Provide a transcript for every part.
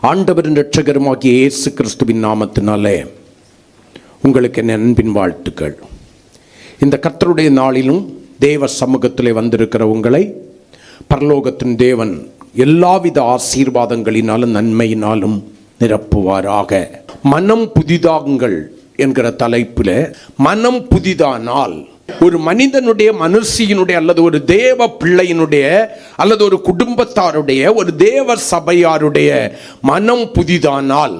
ஆண்டவரின் இரட்சகருமாகிய இயேசு கிறிஸ்துவின் நாமத்தினாலே உங்களுக்கு என் அன்பின் வாழ்த்துக்கள். இந்த கர்த்தருடைய நாளிலும் தேவ சமூகத்திலே வந்திருக்கிற உங்களை பரலோகத்தின் தேவன் எல்லாவித ஆசீர்வாதங்களினாலும் நன்மையினாலும் நிரப்புவாராக. மனம் புதிதாகுங்கள் என்கிற தலைப்பில் மனம் புதிதானால் ஒரு மனிதனுடைய மனுஷியினுடைய அல்லது ஒரு தேவ பிள்ளையினுடைய அல்லது ஒரு குடும்பத்தாருடைய ஒரு தேவ சபையாருடைய மனம் புதிதானால்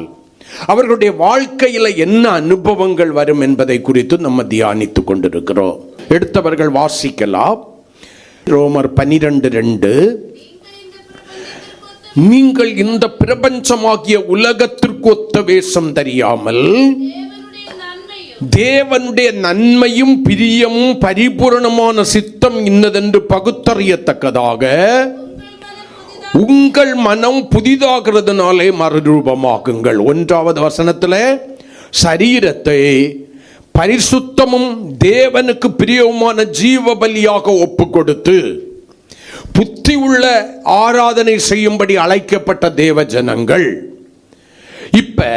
அவர்களுடைய வாழ்க்கையில் என்ன அனுபவங்கள் வரும் என்பதை குறித்து நம்ம தியானித்துக் கொண்டிருக்கிறோம். எடுத்தவர்கள் வாசிக்கலாம். ரோமர் 12:2, நீங்கள் இந்த பிரபஞ்சமாகிய உலகத்திற்கு ஒத்த வேஷம் தெரியாமல் தேவனுடைய நன்மையும் பிரியமும் பரிபூரணமான சித்தம் இன்னதென்று பகுத்தறியத்தக்கதாக உங்கள் மனம் புதிதாகிறதுனாலே மறுரூபமாகுங்கள். 1வது வசனத்தில் சரீரத்தை பரிசுத்தமும் தேவனுக்கு பிரியமான ஜீவ பலியாக ஒப்பு கொடுத்து புத்தி உள்ள ஆராதனை செய்யும்படி அழைக்கப்பட்ட தேவ ஜனங்கள் இப்ப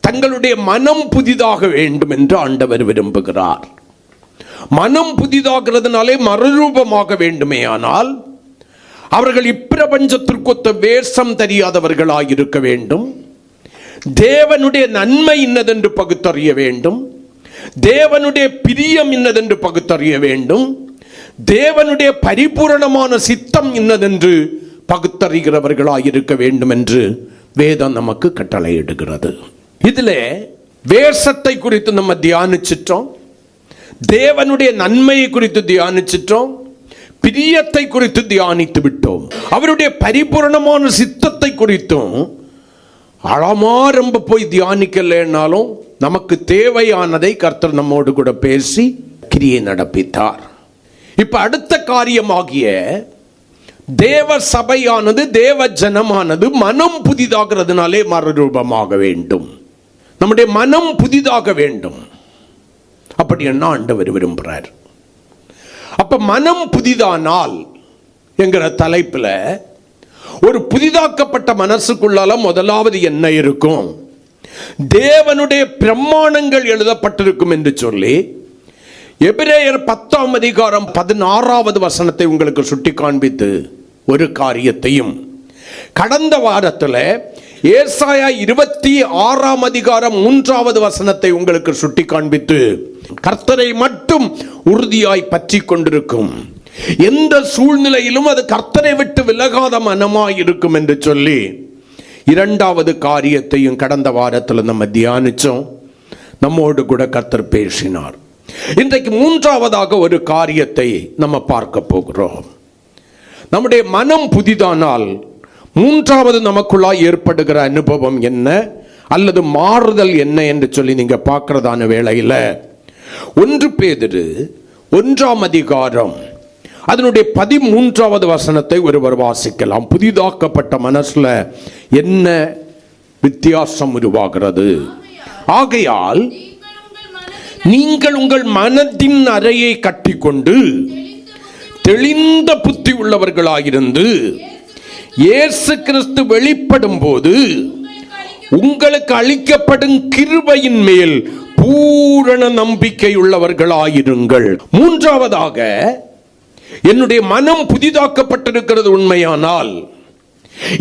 தங்களுடைய மனம் புதிதாக வேண்டும் என்று ஆண்டவர் விரும்புகிறார். மனம் புதிதாகிறதுனாலே மறுரூபமாக வேண்டுமே ஆனால் அவர்கள் இப்பிரபஞ்சத்திற்கொத்த வேஷம் தெரியாதவர்களாய் இருக்க வேண்டும். தேவனுடைய நன்மை இன்னதென்று பகுத்தறிய வேண்டும். தேவனுடைய பிரியம் இன்னதென்று பகுத்தறிய வேண்டும். தேவனுடைய பரிபூரணமான சித்தம் இன்னதென்று பகுத்தறிகிறவர்களாய் இருக்க வேண்டும் என்று வேதம் நமக்கு கட்டளையிடுகிறது. இதுல வேஷத்தை குறித்து நம்ம தியானிச்சிட்டோம், தேவனுடைய நன்மையை குறித்து தியானிச்சிட்டோம், பிரியத்தை குறித்து தியானித்து விட்டோம். அவருடைய பரிபூரணமான சித்தத்தை குறித்தும் ஆழமா ரொம்ப போய் தியானிக்கலைன்னாலும் நமக்கு தேவையானதை கர்த்தர் நம்மோடு கூட பேசி கிரியை நடப்பித்தார். இப்ப அடுத்த காரியமாகிய தேவ சபையானது தேவ ஜனமானது மனம் புதிதாகிறதுனாலே மறுரூபமாக வேண்டும். நம்முடைய மனம் புதிதாக வேண்டும். அப்படி என்ன ஆண்டவர் விரும்புகிறார். அப்ப மனம் புதிதானால் என்கிற தலைப்பில் ஒரு புதிதாக்கப்பட்ட மனசுக்குள்ளால முதலாவது என்ன இருக்கும்? தேவனுடைய பிரமாணங்கள் எழுதப்பட்டிருக்கும் என்று சொல்லி எபிரேயர் 10ஆம் அதிகாரம் 16வது வசனத்தை உங்களுக்கு சுட்டி காண்பித்து ஒரு காரியத்தையும், கடந்த வாரத்தில் ஏசாயா 26ஆம் அதிகாரம் 3வது வசனத்தை உங்களுக்கு சுட்டி காண்பித்து கர்த்தரை மட்டும் உறுதியாய் பற்றி கொண்டிருக்கும், எந்த சூழ்நிலையிலும் அது கர்த்தரை விட்டு விலகாத மனமாய் இருக்கும் என்று சொல்லி 2வது காரியத்தையும் கடந்த வாரத்தில் நம்ம தியானிச்சோம். நம்மோடு கூட கர்த்தர் பேசினார். இன்றைக்கு 3வதாக ஒரு காரியத்தை நம்ம பார்க்க போகிறோம். நம்முடைய மனம் புதிதானால் 3வது நமக்குள்ளாய் ஏற்படுகிற அனுபவம் என்ன அல்லது மாறுதல் என்ன என்று சொல்லி நீங்க பார்க்கிறதான வேளையில் 1 பேதுரு 1ஆம் அதிகாரம் அதனுடைய 13வது வசனத்தை ஒருவர் வாசிக்கலாம். புதிதாக்கப்பட்ட மனசுல என்ன வித்தியாசம் உருவாகிறது? ஆகையால் நீங்கள் உங்கள் மனதின் அறையை கட்டிக்கொண்டு தெளிந்த புத்தி உள்ளவர்களாயிருந்து இயேசு கிறிஸ்து வெளிப்படும் போது உங்களுக்கு அளிக்கப்படும் கிருபையின் மேல் பூரண நம்பிக்கை உள்ளவர்களாயிருங்கள். 3வதாக என்னுடைய மனம் புதிதாக்கப்பட்டிருக்கிறது உண்மையானால்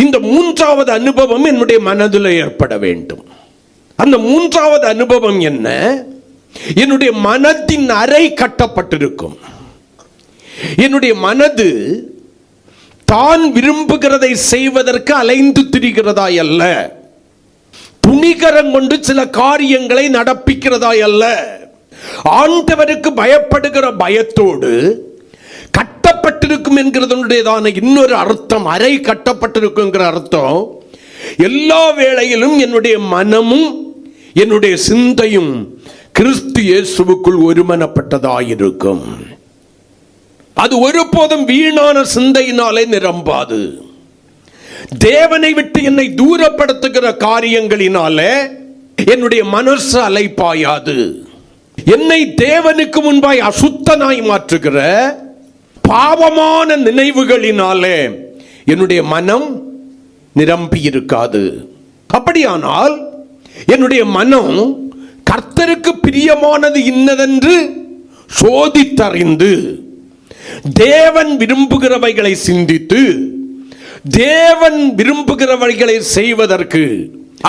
இந்த 3வது அனுபவம் என்னுடைய மனதில் ஏற்பட வேண்டும். அந்த 3வது அனுபவம் என்ன? என்னுடைய மனத்தின் அறை கட்டப்பட்டிருக்கும். என்னுடைய மனது தான் விரும்புகிறதை செய்வதற்கு அலைந்து திரிகிறதாய் அல்ல, துணிகரம் கொண்டு சில காரியங்களை நடப்பிக்கிறதாய் அல்ல, ஆண்டவருக்கு பயப்படுகிற பயத்தோடு கட்டப்பட்டிருக்கும் என்கிறதுடையதான இன்னொரு அர்த்தம். அறை கட்டப்பட்டிருக்குங்கிற அர்த்தம் எல்லா வேளையிலும் என்னுடைய மனமும் என்னுடைய சிந்தையும் கிறிஸ்து இயேசுவுக்குள் ஒருமனப்பட்டதாயிருக்கும். அது ஒருபோதும் வீணான சிந்தையினாலே நிரம்பாது. தேவனை விட்டு என்னை தூரப்படுத்துகிற காரியங்களினாலே என்னுடைய மனசு அலைப்பாயாது. என்னை தேவனுக்கு முன்பாய் அசுத்தனாய் மாற்றுகிற பாவமான நினைவுகளினாலே என்னுடைய மனம் நிரம்பி இருக்காது. அப்படியானால் என்னுடைய மனம் கர்த்தருக்கு பிரியமானது இன்னதென்று சோதித்தறிந்து தேவன் விரும்புகிறவைகளை சிந்தித்து தேவன் விரும்புகிறவைகளை செய்வதற்கு,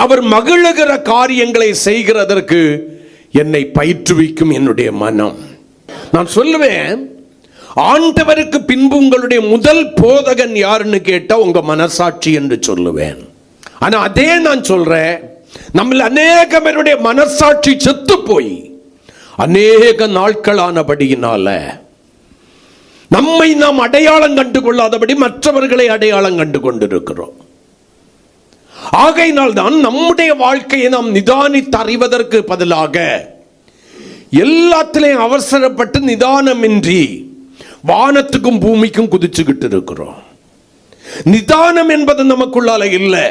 அவர் மகிழுகிற காரியங்களை செய்கிறதற்கு என்னை பயிற்றுவிக்கும் என்னுடைய மனம். நான் சொல்லுவேன், ஆண்டவருக்கு பின்பு உங்களுடைய முதல் போதகன் யாருன்னு கேட்டா உங்க மனசாட்சி என்று சொல்லுவேன். ஆனா அதே நான் சொல்றேன், நம்ம அநேக பேருடைய மனசாட்சி செத்து போய் அநேக நாட்களானபடியினால நம்மை நாம் அடையாளம் கண்டு கொள்ளாதபடி மற்றவர்களை அடையாளம் கண்டு கொண்டிருக்கிறோம். ஆகையினால் தான் நம்முடைய வாழ்க்கையை நாம் நிதானித்து அறிவதற்கு பதிலாக எல்லாத்திலையும் அவசரப்பட்டு நிதானமின்றி வானத்துக்கும் பூமிக்கும் குதிச்சுக்கிட்டு இருக்கிறோம். நிதானம் என்பது நமக்குள்ளால இல்லை.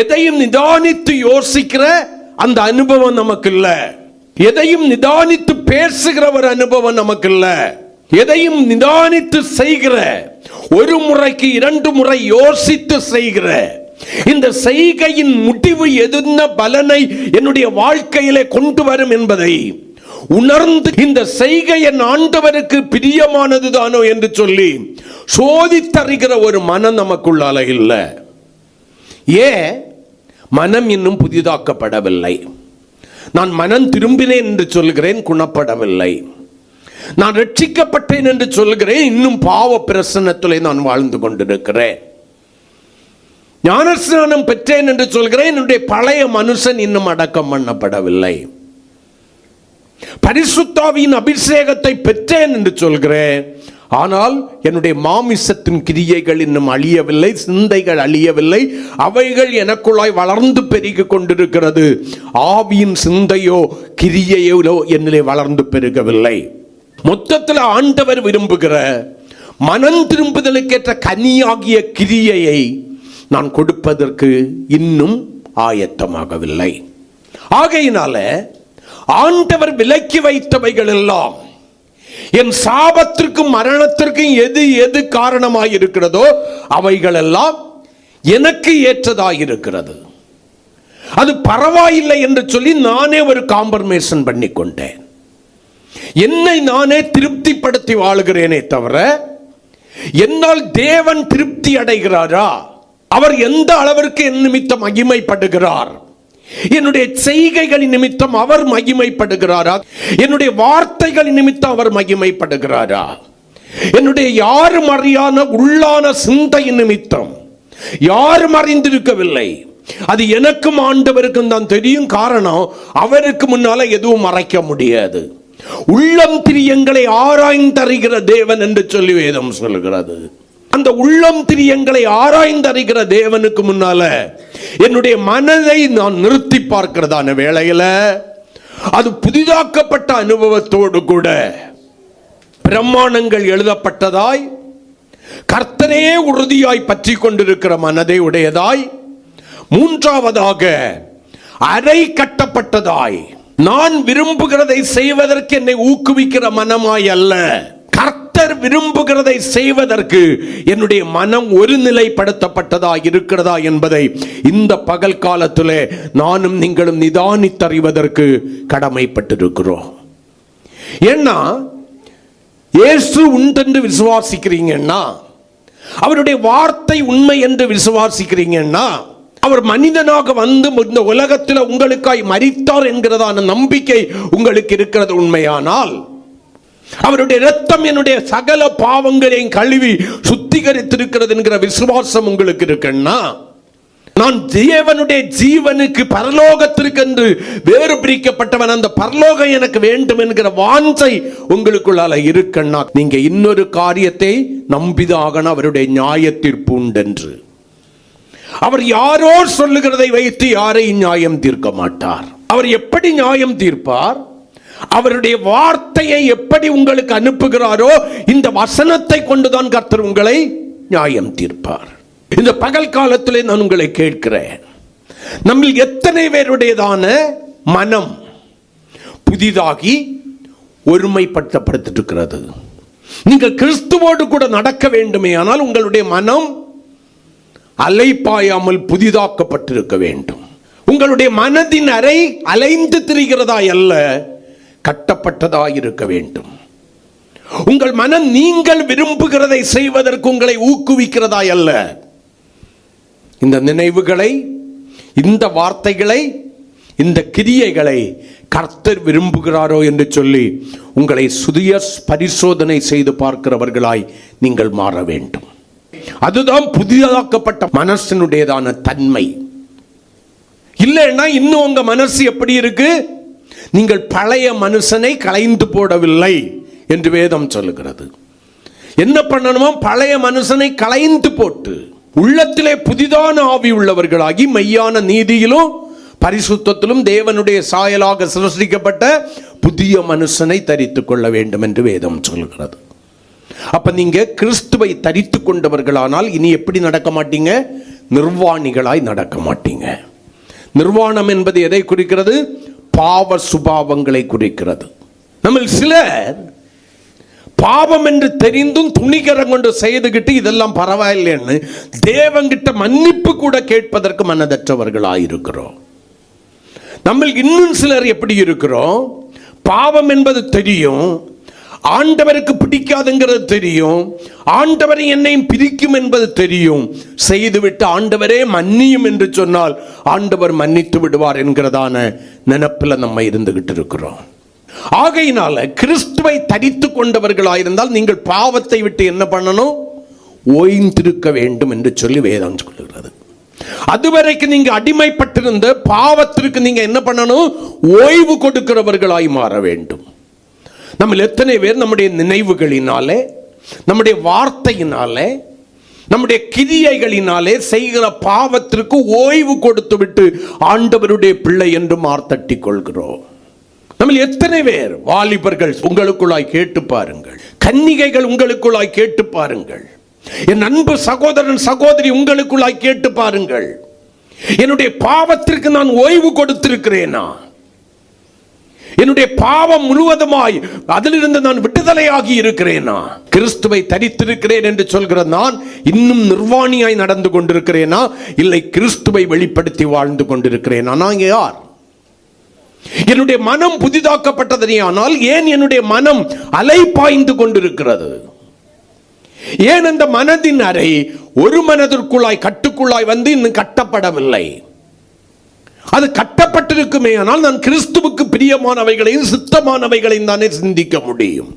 எதையும் நிதானித்து யோசிக்கிற அந்த அனுபவம் நமக்கு இல்ல. எதையும் நிதானித்து பேசுகிற ஒரு அனுபவம் நமக்கு இல்ல. எதையும் நிதானித்து செய்கிற, ஒரு முறைக்கு 2 முறை யோசித்து செய்கிற இந்த செய்கையின் முடிவு எதுன பலனை என்னுடைய வாழ்க்கையிலே கொண்டு வரும் என்பதை உணர்ந்து இந்த செய்கை என் ஆண்டவருக்கு பிரியமானது தானோ என்று சொல்லி சோதித்தறிகிற ஒரு மனம் நமக்குள்ளால இல்லை. ஏன்? மனம் இன்னும் புதிதாக்கப்படவில்லை. நான் மனம் திரும்பினேன் என்று சொல்கிறேன், குணப்படவில்லை. நான் ரட்சிக்கப்பட்டேன் என்று சொல்கிறேன், இன்னும் பாவ பிரசன்னத்திலே நான் வாழ்ந்து கொண்டிருக்கிறேன். ஞானஸ்நானம் பெற்றேன் என்று சொல்கிறேன், என்னுடைய பழைய மனுஷன் இன்னும் அடக்கம் பண்ணப்படவில்லை. பரிசுத்தாவியின் அபிஷேகத்தை பெற்றேன் என்று சொல்கிறேன், ஆனால் என்னுடைய மாமிசத்தின் கிரியைகள் இன்னும் அழியவில்லை, சிந்தைகள் அழியவில்லை. அவைகள் எனக்குள்ளாய் வளர்ந்து பெருகிக் கொண்டிருக்கிறது. ஆவியின் சிந்தையோ கிரியையோ என்னிலே வளர்ந்து பெருகவில்லை. மொத்தத்தில் ஆண்டவர் விரும்புகிற மனம் திரும்புதலுக்கேற்ற கனியாகிய கிரியையை நான் கொடுப்பதற்கு இன்னும் ஆயத்தமாகவில்லை. ஆகையினால ஆண்டவர் விலக்கி வைத்தவைகள் எல்லாம் என் சாபத்திற்கும் மரணத்திற்கும் எது எது காரணமாய் இருக்கிறதோ அவைகள் எல்லாம் எனக்கு ஏற்றதாயிருக்கிறது. அது பரவாயில்லை என்று சொல்லி நானே ஒரு காம்ப்ரமைசன் பண்ணி கொண்டேன். என்னை நானே திருப்திப்படுத்தி வாழுகிறேனே தவிர என்னால் தேவன் திருப்தி அடைகிறாரா? அவர் எந்த அளவிற்கு என் நிமித்தம் மகிமைப்படுகிறார்? என்னுடைய செய்கைகளின் நிமித்தம் அவர் மகிமைப்படுகிறாரா? என்னுடைய வார்த்தைகளின் நிமித்தம் அவர் மகிமைப்படுகிறாரா? என்னுடைய யாரும் அறியாத உள்ளான சிந்தையின் நிமித்தம் யாரும் அறிந்திருக்கவில்லை. அது எனக்கும் ஆண்டவருக்கும் தான் தெரியும். காரணம், அவருக்கு முன்னால எதுவும் மறைக்க முடியாது. உள்ளம் திரியங்களை ஆராய்ந்தறிகிற தேவன் என்று சொல்லி வேதம் சொல்கிறது. அந்த உள்ளம் திரியங்களை ஆராய்ந்தறிகிற தேவனுக்கு முன்னால என்னுடைய மனதை நான் நிறுத்தி பார்க்கிறதான வேளையில அது புதிதாக்கப்பட்ட அனுபவத்தோடு கூட பிரமாணங்கள் எழுதப்பட்டதாய், கர்த்தரே உறுதியாய் பற்றி கொண்டிருக்கிற மனதை உடையதாய், மூன்றாவதாக அரை கட்டப்பட்டதாய், நான் விரும்புகிறதை செய்வதற்கு என்னை ஊக்குவிக்கிற மனமாய் அல்ல, கர்த்தர் விரும்புகிறதை செய்வதற்கு என்னுடைய மனம் ஒரு நிலைப்படுத்தப்பட்டதா இருக்கிறதா என்பதை இந்த பகல் காலத்திலே நானும் நீங்களும் நிதானித்தறிவதற்கு கடமைப்பட்டிருக்கிறோம். ஏன்னா இயேசு உண்டென்று விசுவாசிக்கிறீங்கன்னா, அவருடைய வார்த்தை உண்மை என்று விசுவாசிக்கிறீங்கன்னா, அவர் மனிதனாக வந்து இந்த உலகத்தில் உங்களுக்காய் மரித்தார் என்கிறதான நம்பிக்கை உங்களுக்கு இருக்கிறது உண்மையானால், அவருடைய இரத்தம் என்னுடைய சகல பாவங்களையும் கழுவி சுத்திகரித்திருக்கிறது என்கிற விசுவாசம் உங்களுக்கு இருக்குன்னா, நான் தேவனுடைய ஜீவனுக்கு பரலோகத்திற்கு என்று வேறு பிரிக்கப்பட்டவன், அந்த பரலோகம் எனக்கு வேண்டும் என்கிற வாஞ்சை உங்களுக்குள்ளால இருக்குன்னா, நீங்க இன்னொரு காரியத்தை நம்பிதாகணும். அவருடைய நியாய தீர்ப்பு உண்டென்று. அவர் யாரோ சொல்லுகிறதை வைத்து யாரையும் நியாயம் தீர்க்க மாட்டார். அவர் எப்படி நியாயம் தீர்ப்பார்? அவருடைய வார்த்தையை எப்படி உங்களுக்கு அனுப்புகிறாரோ இந்த வசனத்தை கொண்டுதான் கர்த்தர் உங்களை நியாயம் தீர்ப்பார். இந்த பகல் காலத்திலே நான் உங்களை கேட்கிறேன், நம்ம எத்தனை பேருடையதான மனம் புதிதாகி ஒருமைப்படுத்தப்பட்டு இருக்கிறது? நீங்கள் கிறிஸ்துவோடு கூட நடக்க வேண்டுமே ஆனால் உங்களுடைய மனம் அலைப்பாயாமல் புதிதாக்கப்பட்டிருக்க வேண்டும். உங்களுடைய மனதின் அறை அலைந்து திரிகிறதா அல்ல, கட்டப்பட்டதாய் இருக்க வேண்டும். உங்கள் மனம் நீங்கள் விரும்புகிறதை செய்வதற்கு உங்களை ஊக்குவிக்கிறதா அல்ல. இந்த நினைவுகளை, இந்த வார்த்தைகளை, இந்த கிரியைகளை கர்த்தர் விரும்புகிறாரோ என்று சொல்லி உங்களை சுய பரிசோதனை செய்து பார்க்கிறவர்களாய் நீங்கள் மாற வேண்டும். அதுதான் புதிதாக்கப்பட்ட மனசினுடையதான தன்மை. இல்லைன்னா இன்னும் உங்க மனசு எப்படி இருக்கு? நீங்கள் பழைய மனுஷனை களைந்து போடவில்லை என்று வேதம் சொல்லுகிறது. என்ன பண்ணணுமோ, பழைய மனுஷனை களைந்து போட்டு உள்ளத்திலே புதிதான ஆவி உள்ளவர்களாகி மெய்யான நீதியிலும் பரிசுத்தத்திலும் தேவனுடைய சாயலாக சிருஷ்டிக்கப்பட்ட புதிய மனுஷனை தரித்துக் கொள்ள வேண்டும் என்று வேதம் சொல்கிறது. அப்ப நீங்க கிறிஸ்துவை தரித்து கொண்டவர்களானால் இனி எப்படி நடக்க மாட்டீங்க? நிர்வாணிகளாய் நடக்க மாட்டீங்க. நிர்வாணம் என்பது எதை குறிக்கிறது? பாவ சுபாவங்களை குறிக்கிறது. நம்ம சிலர் பாவம் என்று தெரிந்தும் துணிகரம் கொண்டு செய்துகிட்டு இதெல்லாம் பரவாயில்லைன்னு தேவங்கிட்ட மன்னிப்பு கூட கேட்பதற்கு மனதற்றவர்களாயிருக்கிறோம். நம்ம இன்னும் சிலர் எப்படி இருக்கிறோம்? பாவம் என்பது தெரியும், ஆண்டவருக்கு பிடிக்காதுங்கிறது தெரியும், ஆண்டவரை என்னையும் பிரிக்கும் என்பது தெரியும், செய்துவிட்டு ஆண்டவரே மன்னியும் என்று சொன்னால் ஆண்டவர் மன்னித்து விடுவார் என்கிறதான நினைப்பில் நம்ம இருந்துகிட்டு இருக்கிறோம். ஆகையினால கிறிஸ்துவை தரித்து கொண்டவர்களாயிருந்தால் நீங்கள் பாவத்தை விட்டு என்ன பண்ணணும்? ஓய்ந்திருக்க வேண்டும் என்று சொல்லி வேதம் சொல்லுகிறது. அதுவரைக்கும் நீங்க அடிமைப்பட்டிருந்த பாவத்திற்கு நீங்க என்ன பண்ணணும்? ஓய்வு கொடுக்கிறவர்களாய் மாற வேண்டும். நம்ம எத்தனை பேர் நம்முடைய நினைவுகளினாலே, நம்முடைய வார்த்தையினாலே, நம்முடைய கிரியைகளினாலே செய்கிற பாவத்திற்கு ஓய்வு கொடுத்து விட்டு ஆண்டவருடைய பிள்ளை என்று மார்த்தட்டி கொள்கிறோம். நம்ம எத்தனை பேர்? வாலிபர்கள் உங்களுக்குள்ளாய் கேட்டு பாருங்கள், கன்னிகைகள் உங்களுக்குள்ளாய் கேட்டு பாருங்கள், என் அன்பு சகோதரன் சகோதரி உங்களுக்குள்ளாய் கேட்டு பாருங்கள், என்னுடைய பாவத்திற்கு நான் ஓய்வு கொடுத்திருக்கிறேனா? என்னுடைய பாவம் முழுவதுமாய் அதிலிருந்து நான் விடுதலையாகி இருக்கிறேனா? கிறிஸ்துவை தரித்திருக்கிறேன் என்று சொல்கிற நான் இன்னும் நிர்வாணியாய் நடந்து கொண்டிருக்கிறேனா, இல்லை கிறிஸ்துவை வெளிப்படுத்தி வாழ்ந்து கொண்டிருக்கிறேனா? நான் யார்? என்னுடைய மனம் புதிதாக்கப்பட்டதே, ஆனால் ஏன் என்னுடைய மனம் அலைபாய்ந்து கொண்டிருக்கிறது? ஏன் அந்த மனதின் அறை ஒரு மனதிற்குள்ளாய் கட்டுக்குள்ளாய் வந்து இன்னும் கட்டப்படவில்லை? அது கட்டப்பட்டிருக்குமே ஆனால் நான் கிறிஸ்துவுக்கு பிரியமானவைகளையும் சித்தமானவைகளையும் தானே சிந்திக்க முடியும்.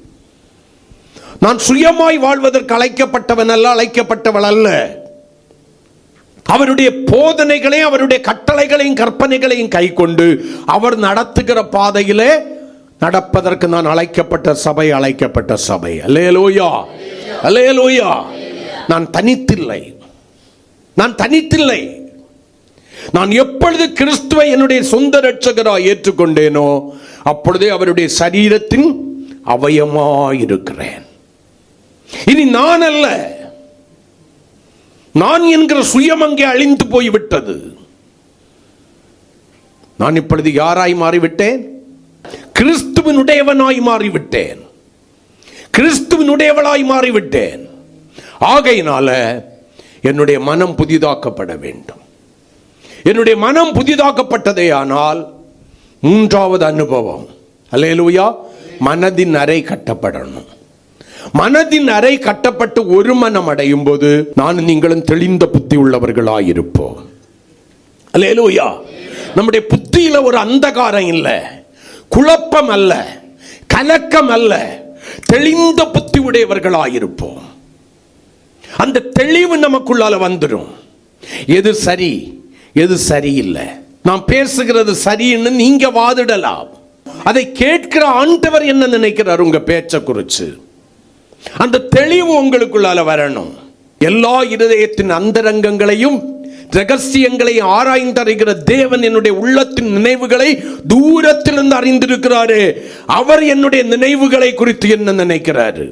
நான் சுயமாய் வாழ்வதற்கு அழைக்கப்பட்டவன் அல்ல, அழைக்கப்பட்டவள் அல்ல. அவருடைய போதனைகளையும் அவருடைய கட்டளைகளையும் கற்பனைகளையும் கை கொண்டு அவர் நடத்துகிற பாதையிலே நடப்பதற்கு நான் அழைக்கப்பட்ட சபை, அழைக்கப்பட்ட சபை. அல்லேலூயா, அல்லேலூயா. நான் தனித்தில்லை, நான் தனித்தில்லை. நான் எப்பொழுது கிறிஸ்துவை என்னுடைய சொந்த இரட்சகராய் ஏற்றுக்கொண்டேனோ அப்பொழுதே அவருடைய சரீரத்தின் அவயமாயிருக்கிறேன். இனி நான் அல்ல, நான் என்கிற சுயம் அங்கே அழிந்து போய்விட்டது. நான் இப்பொழுது யாராய் மாறிவிட்டேன்? கிறிஸ்துவினுடையவனாய் மாறிவிட்டேன், கிறிஸ்துவினுடையவளாய் மாறிவிட்டேன். ஆகையினால என்னுடைய மனம் புதிதாக்கப்பட வேண்டும். என்னுடைய மனம் புதிதாக்கப்பட்டதே ஆனால் மூன்றாவது அனுபவம், அல்லேலூயா, மனதின் அறை கட்டப்படணும். மனதின் அறை கட்டப்பட்டு ஒரு மனம் அடையும் போது நான் நீங்களும் தெளிந்த புத்தி உள்ளவர்களாயிருப்போம். அல்லேலூயா. நம்முடைய புத்தியில ஒரு அந்தகாரம் இல்லை, குழப்பம் அல்ல, கலக்கம் அல்ல, தெளிந்த புத்தி உடையவர்களாயிருப்போம். அந்த தெளிவு நமக்குள்ளால வந்துடும். எது சரி, எது சரியில்லை, நான் பேசுகிறது சரின்னு நீங்க வாதிடலாம். அதை கேட்கிற ஆண்டவர் என்ன நினைக்கிறார் உங்க பேச்ச குறிச்சு? அந்த தெளிவு உங்களுக்குள்ளால வரணும். எல்லா இருதயத்தின் அந்தரங்கங்களையும் ரகசியங்களையும் ஆராய்ந்தறிகிற தேவன் என்னுடைய உள்ளத்தின் நினைவுகளை தூரத்திலிருந்து அறிந்திருக்கிறாரு. அவர் என்னுடைய நினைவுகளை குறித்து என்ன நினைக்கிறாரு?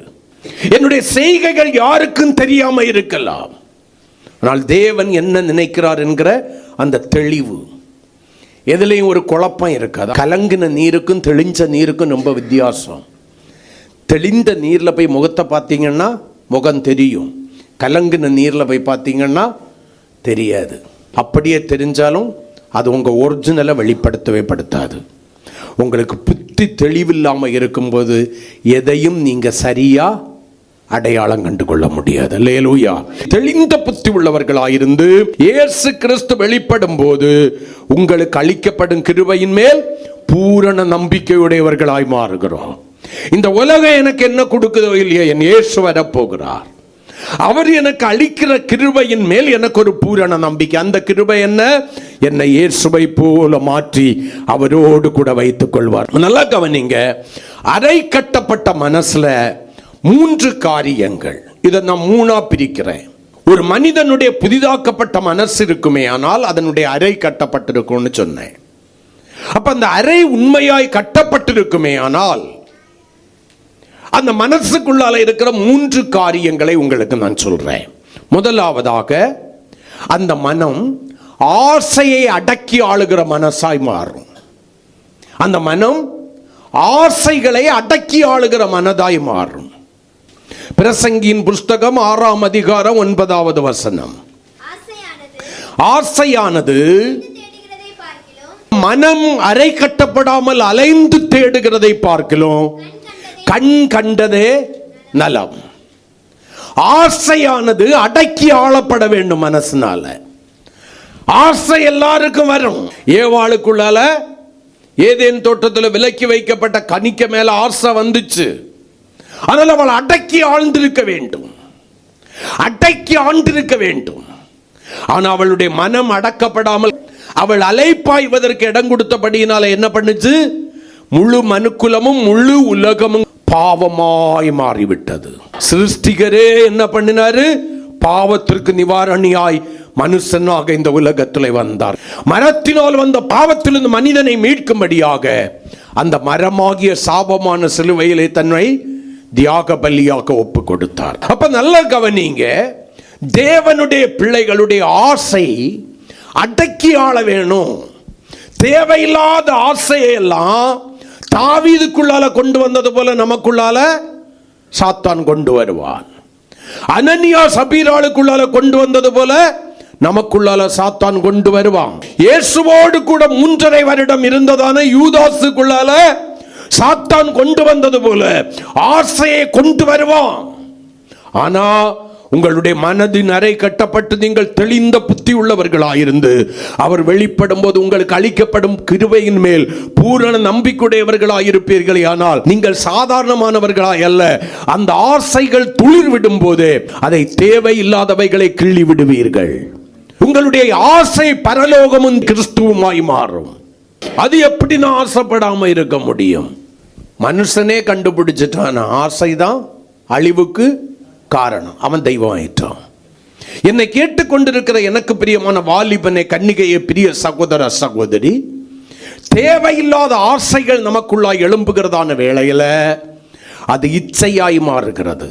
என்னுடைய செய்கைகள் யாருக்கும் தெரியாம இருக்கலாம், ஆனால் தேவன் என்ன நினைக்கிறார் என்கிற அந்த தெளிவு. எதுலையும் ஒரு குழப்பம் இருக்காது. கலங்கின நீருக்கும் தெளிஞ்ச நீருக்கும் ரொம்ப வித்தியாசம். தெளிந்த நீரில் போய் முகத்தை பார்த்தீங்கன்னா முகம் தெரியும், கலங்கின நீரில் போய் பார்த்தீங்கன்னா தெரியாது. அப்படியே தெரிஞ்சாலும் அது உங்க ஒரிஜினலை வெளிப்படுத்தவே படுத்தாது. உங்களுக்கு புத்தி தெளிவில்லாமல் இருக்கும்போது எதையும் நீங்க சரியா அடையாளம் கண்டு கொள்ள முடியாது. அல்லேலூயா. தெளிந்த புத்தி உள்ளவர்களாயிருந்து இயேசு கிறிஸ்து வெளிப்படும் போது உங்களுக்கு அளிக்கப்படும் கிருபையின் மேல் பூரண நம்பிக்கையுடையவர்களாய் மாறுகிறோம். இந்த உலகம் எனக்கு என்ன கொடுக்குதோ இல்லையா, என் இயேசு வரப்போகிறார். அவர் எனக்கு அளிக்கிற கிருபையின் மேல் எனக்கு ஒரு பூரண நம்பிக்கை. அந்த கிருபை என்ன? என்னை இயேசுவை போல மாற்றி அவரோடு கூட வைத்துக் கொள்வார். நல்லா கவனிங்க. அரை கட்டப்பட்ட மனசுல 3 காரியங்கள். இதை நான் 3ஆ பிரிக்கிறேன். ஒரு மனிதனுடைய புதிதாக்கப்பட்ட மனசு இருக்குமே ஆனால் அதனுடைய அறை கட்டப்பட்டிருக்கும்னு சொன்னேன். அப்ப அந்த அறை உண்மையாய் கட்டப்பட்டிருக்குமே ஆனால் அந்த மனசுக்குள்ளால இருக்கிற 3 காரியங்களை உங்களுக்கு நான் சொல்றேன். முதலாவதாக, அந்த மனம் ஆசையை அடக்கி ஆளுகிற மனசாய் மாறும். அந்த மனம் ஆசைகளை அடக்கி ஆளுகிற மனதாய் மாறும். பிரசங்கியின் புஸ்தகம் 6ஆம் அதிகாரம் 9வது வசனம். ஆசையானது மனம் அரை கட்டப்படாமல் அலைந்து தேடுகிறதை பார்க்கிறோம். கண் கண்டதே நலம். ஆசையானது அடக்கி ஆளப்பட வேண்டும் மனசுனால. ஆசை எல்லாருக்கும் வரும். ஏவாளுக்குள்ளால ஏதேன் தோட்டத்தில் விலக்கி வைக்கப்பட்ட கனிக்க மேல ஆசை வந்துச்சு. ஆனால் அவள் அடக்கி ஆழ்ந்திருக்க வேண்டும், அடக்கி ஆண்டிருக்க வேண்டும். ஆனால் அவளுடைய மனம் அடக்கப்படாமல் அவள் அலைப்பாய்வதற்கு இடம் கொடுத்தபடியினால என்ன பண்ணுச்சு? முழு மனுக்குலமும் முழு உலகமும் பாவமாய் மாறிவிட்டது. சிருஷ்டிகரே என்ன பண்ணினாரு? பாவத்திற்கு நிவாரணியாய் மனுஷனாக இந்த உலகத்தில் வந்தார். மரத்தினால் வந்த பாவத்திலிருந்து மனிதனை மீட்கும்படியாக அந்த மரமாகிய சாபமான சிலுவையிலே தன்னை தியாக பலியாக ஒப்பு கொடுத்தார். அப்ப நல்ல கவனிங்க. தேவனுடைய பிள்ளைகளுடைய ஆசை அடக்கி ஆள வேணும். தேவையில்லாத ஆசையெல்லாம் தாவீதுக்குள்ளால கொண்டு வந்தது போல நமக்குள்ளால சாத்தான் கொண்டு வருவான். அனனியா சபீராளுக்குள்ளால கொண்டு வந்தது போல நமக்குள்ளால சாத்தான் கொண்டு வருவான். இயேசுவோடு கூட 3.5 வருடம் இருந்ததான யூதாசுக்குள்ளால சாத்தான் கொண்டு வந்தது போல ஆசையை கொண்டு வருவான். ஆனா உங்களுடைய மனதின் அறை கட்டப்பட்டு நீங்கள் தெளிந்த புத்தி உள்ளவர்களாயிருந்து அவர் வெளிப்படும் போது உங்களுக்கு அளிக்கப்படும் கிருபையின் மேல் பூரண நம்பிக்கையுடையவர்களாயிருப்பீர்கள். ஆனால் நீங்கள் சாதாரணமானவர்களாய் அல்ல. அந்த ஆசைகள் துளிர் விடும் போது அதை தேவையில்லாதவைகளை கிள்ளி விடுவீர்கள். உங்களுடைய ஆசை பரலோகமும் கிறிஸ்துவுமாய் மாறும். அது எப்படி நான் ஆசைப்படாம இருக்க முடியும்? மனுஷனே கண்டுபிடிச்சிட்டான், ஆசைதான் அழிவுக்கு காரணம். அவன் தெய்வம் ஆயிட்டான். என்னை கேட்டுக்கொண்டிருக்கிற எனக்கு பிரியமான வாலிபனை, கன்னிகையை, பிரிய சகோதர சகோதரி, தேவையில்லாத ஆசைகள் நமக்குள்ளாய் எழும்புகிறதான வேளையில அது இச்சையாய் மாறுகிறது.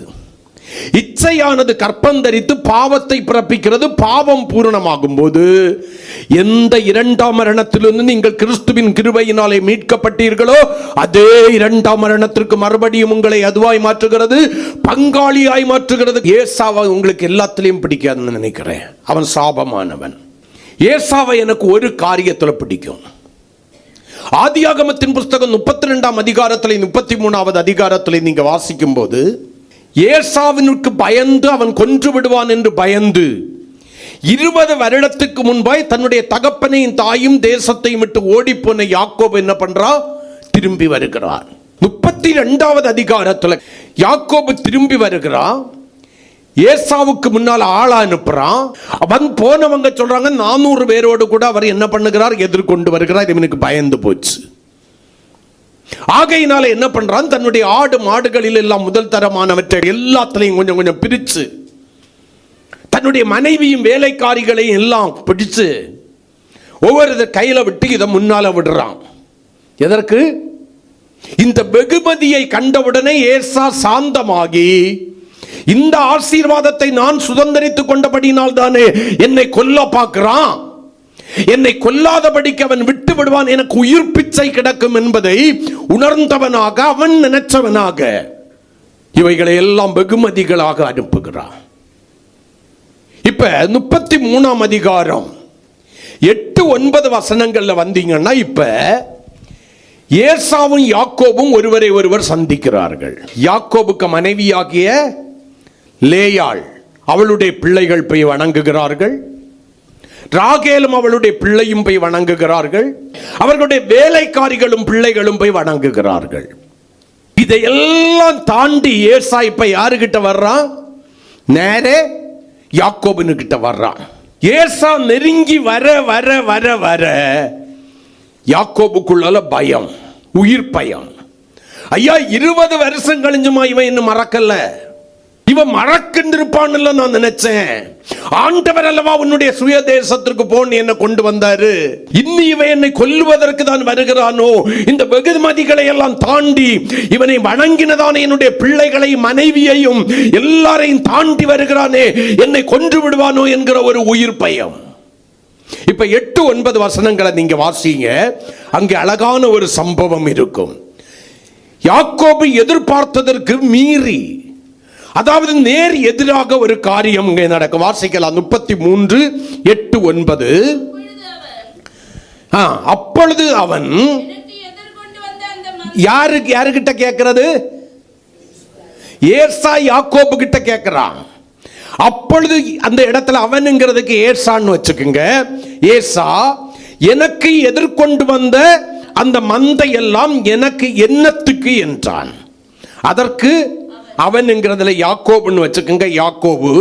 இச்சையானது கற்பந்தரித்து பாவத்தை பிறப்பிக்கிறது. பாவம் பூரணமாகும் போது எந்த 2ஆம் மரணத்திலிருந்து நீங்கள் கிறிஸ்துவின் கிருபையினாலே மீட்கப்பட்டீர்களோ அதே 2ஆம் மரணத்திற்கு மறுபடியும் உங்களை அதுவாய் மாற்றுகிறது, பங்காளியாய் மாற்றுகிறது. ஏசாவை உங்களுக்கு எல்லாத்திலையும் பிடிக்காதுன்னு நினைக்கிறேன். அவன் சாபமானவன். ஏசாவை எனக்கு ஒரு காரியத்தில் பிடிக்கும். ஆதியாகமத்தின் புஸ்தகம் 32ஆம் அதிகாரத்தில் 33வது அதிகாரத்தில் நீங்க வாசிக்கும் போது ஏசாவினுக்கு பயந்து அவன் கொன்று விடுவான் என்று பயந்து 20 வருடத்துக்கு முன்பாய் தன்னுடைய தகப்பனையும் தாயும் தேசத்தையும் விட்டு ஓடிப்போன யாக்கோபு என்ன பண்றா? திரும்பி வருகிறார். 32வது அதிகாரத்தில் யாக்கோபு திரும்பி வருகிறான். ஏசாவுக்கு முன்னால் ஆளா அனுப்புறான். அவன் போனவங்க சொல்றாங்க 400 பேரோடு கூட அவர் என்ன பண்ணுகிறார்? எதிர்கொண்டு வருகிறார். இவனுக்கு பயந்து போச்சு. ஆகையினால என்ன பண்றான்? தன்னுடைய ஆடு மாடுகளில் எல்லாம் முதல் தரமானவற்றை எல்லாத்திலையும் கொஞ்சம் கொஞ்சம் பிரிச்சு, தன்னுடைய மனைவியும் வேலைக்காரிகளையும் எல்லாம் பிடிச்சு ஒவ்வொரு கையில விட்டு இதை முன்னால விடுறான். எதற்கு? இந்த வெகுமதியை கண்டவுடனே ஏசா சாந்தமாகி, இந்த ஆசீர்வாதத்தை நான் சுதந்திரித்துக் கொண்டபடினால் தானே என்னை கொல்ல பார்க்கிறான், என்னை கொல்லாதபடிக்கு அவன் விட்டு விடுவான், எனக்கு உயிர் பிச்சை கிடக்கும் என்பதை உணர்ந்தவனாக அவன் நினைச்சவனாக இவைகளை எல்லாம் வெகுமதிகளாக அனுப்புகிறான். இப்ப 33ஆம் அதிகாரம் 8-9 வசனங்கள்ல வந்தீங்கன்னா, இப்ப ஏசாவும் யாக்கோபும் ஒருவரை ஒருவர் சந்திக்கிறார்கள். யாக்கோபுக்கு மனைவியாகிய லேயாள் அவளுடைய பிள்ளைகள் போய் வணங்குகிறார்கள். ராகேலும் அவளுடைய பிள்ளையும் போய் வணங்குகிறார்கள். அவர்களுடைய வேலைக்காரிகளும் பிள்ளைகளும் போய் வணங்குகிறார்கள். இதையெல்லாம் தாண்டி ஏசா இப்ப யாருகிட்ட வர்றான்? நேரே யாக்கோபுனு கிட்ட வர்றான். ஏசா நெருங்கி வர வர வர வர யாக்கோபுக்குள்ள பயம், உயிர் பயம். ஐயா, 20 வருஷம் கழிஞ்சுமா இவன் இன்னும் மறக்கல, இவன் மறக்கின்றிருப்பான்னு நான் நினைச்சேன். ஆண்டவர் அல்லவா உன்னுடைய சுய தேசத்திற்கு போன்னு என்ன கொண்டு வந்தாரு. இன்னும் இவன் என்னை கொல்லுவதற்கு தான் வருகிறானோ? இந்த வெகுமதிகளை எல்லாம் தாண்டி இவனை வணங்கினதானே என்னுடைய பிள்ளைகளை, மனைவியையும் எல்லாரையும் தாண்டி வருகிறானே, என்னை கொன்று விடுவானோ என்கிற ஒரு உயிர் பயம். இப்ப 8-9 வசனங்களை நீங்க வாசிங்க. அங்கே அழகான ஒரு சம்பவம் இருக்கும். யாக்கோபு எதிர்பார்த்ததற்கு மீறி, அதாவது நேர் எதிராக ஒரு காரியம் இங்கே நடக்கும். வாசிக்கலாம் 33:8-9. அப்பொழுது அவன் யாருகிட்ட கேட்கிறது? ஏசா யாக்கோபு கிட்ட கேட்கிறான். அப்பொழுது அந்த இடத்துல அவன்ங்கிறதுக்கு ஏசான்னு வச்சுக்குங்க. ஏசா, எனக்கு எதிர்கொண்டு வந்த அந்த மந்தை எல்லாம் எனக்கு என்னத்துக்கு என்றான். அதற்கு அவன்ங்கிறதுல யாக்கோபுன்னு வச்சுக்கோங்க. யாக்கோபு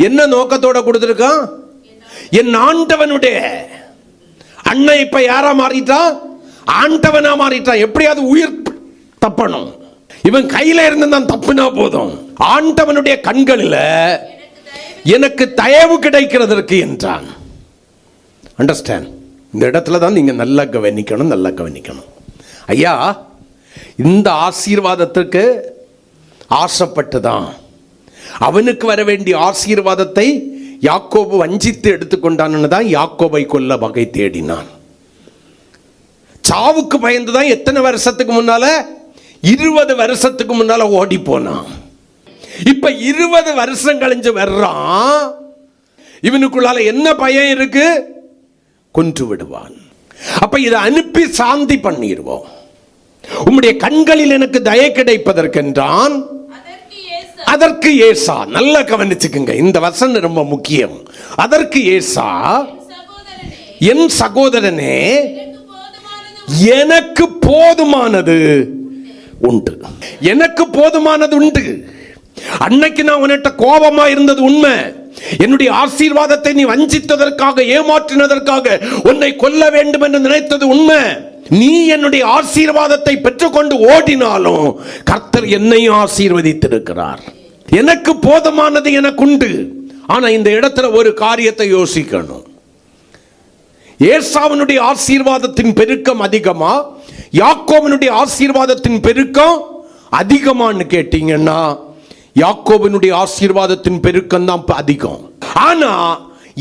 என்ன நோக்கத்தோட கொடுத்திருக்கான்? என் ஆண்டவனுடைய அண்ணன் இப்ப யாரா மாறிட்டான்? ஆண்டவனா மாறிட்டான். எப்படியாவது உயிர் தப்பணும். இவன் கையில இருந்து தான் தப்புனா போதும். ஆண்டவனுடைய கண்களில் எனக்கு தயவு கிடைக்கிறதற்கு என்றான். அண்டர்ஸ்டாண்ட்? இந்த இடத்துல தான் நீங்க நல்லா கவனிக்கணும், நல்லா கவனிக்கணும். ஐயா, இந்த ஆசீர்வாதத்திற்கு ஆசைப்பட்டுதான் அவனுக்கு வர வேண்டிய ஆசீர்வாதத்தை யாக்கோபு வஞ்சித்து எடுத்துக்கொண்டான்னு தான் யாக்கோபை கொல்ல வகை தேடினான். சாவுக்கு பயந்துதான் எத்தனை வருஷத்துக்கு முன்னால? 20 வருஷத்துக்கு முன்னால ஓடி போனான். இப்ப 20 வருஷம் கழிஞ்சு வர்றான். இவனுக்குள்ளால என்ன பயம் இருக்கு? கொன்று விடுவான். அப்ப இதை அனுப்பி சாந்தி பண்ணிடுவோம். உம்முடைய கண்களில் எனக்கு தயை கிடைப்பதற்கென்றான். அதற்கு ஏசா, நல்லா கவனிச்சுக்குங்க, இந்த வசனம் ரொம்ப முக்கியம். அதற்கு ஏசா, என் சகோதரனே, எனக்கு போதுமானது உண்டு. எனக்கு போதுமானது உண்டு. அன்னைக்கு நான் உன்னிட்ட கோபமா இருந்தது உண்மை. என்னுடைய ஆசீர்வாதத்தை நீ வஞ்சித்ததற்காக, ஏமாற்றினதற்காக உன்னை கொல்ல வேண்டும் என்று நினைத்தது உண்மை. நீ என்னுடைய ஆசீர்வாதத்தை பெற்றுக்கொண்டு ஓடினாலும் கர்த்தர் என்னை ஆசீர்வதித்திருக்கிறார். எனக்கு போதுமானது எனக்கு உண்டு. ஆனா இந்த இடத்துல ஒரு காரியத்தை யோசிக்கணும். ஏசாவினுடைய ஆசீர்வாதத்தின் பெருக்கம் அதிகமா, யாக்கோபினுடைய ஆசீர்வாதத்தின் பெருக்கம் அதிகமான்னு கேட்டீங்கன்னா, யாக்கோபினுடைய ஆசீர்வாதத்தின் பெருக்கம் தான் அதிகம். ஆனா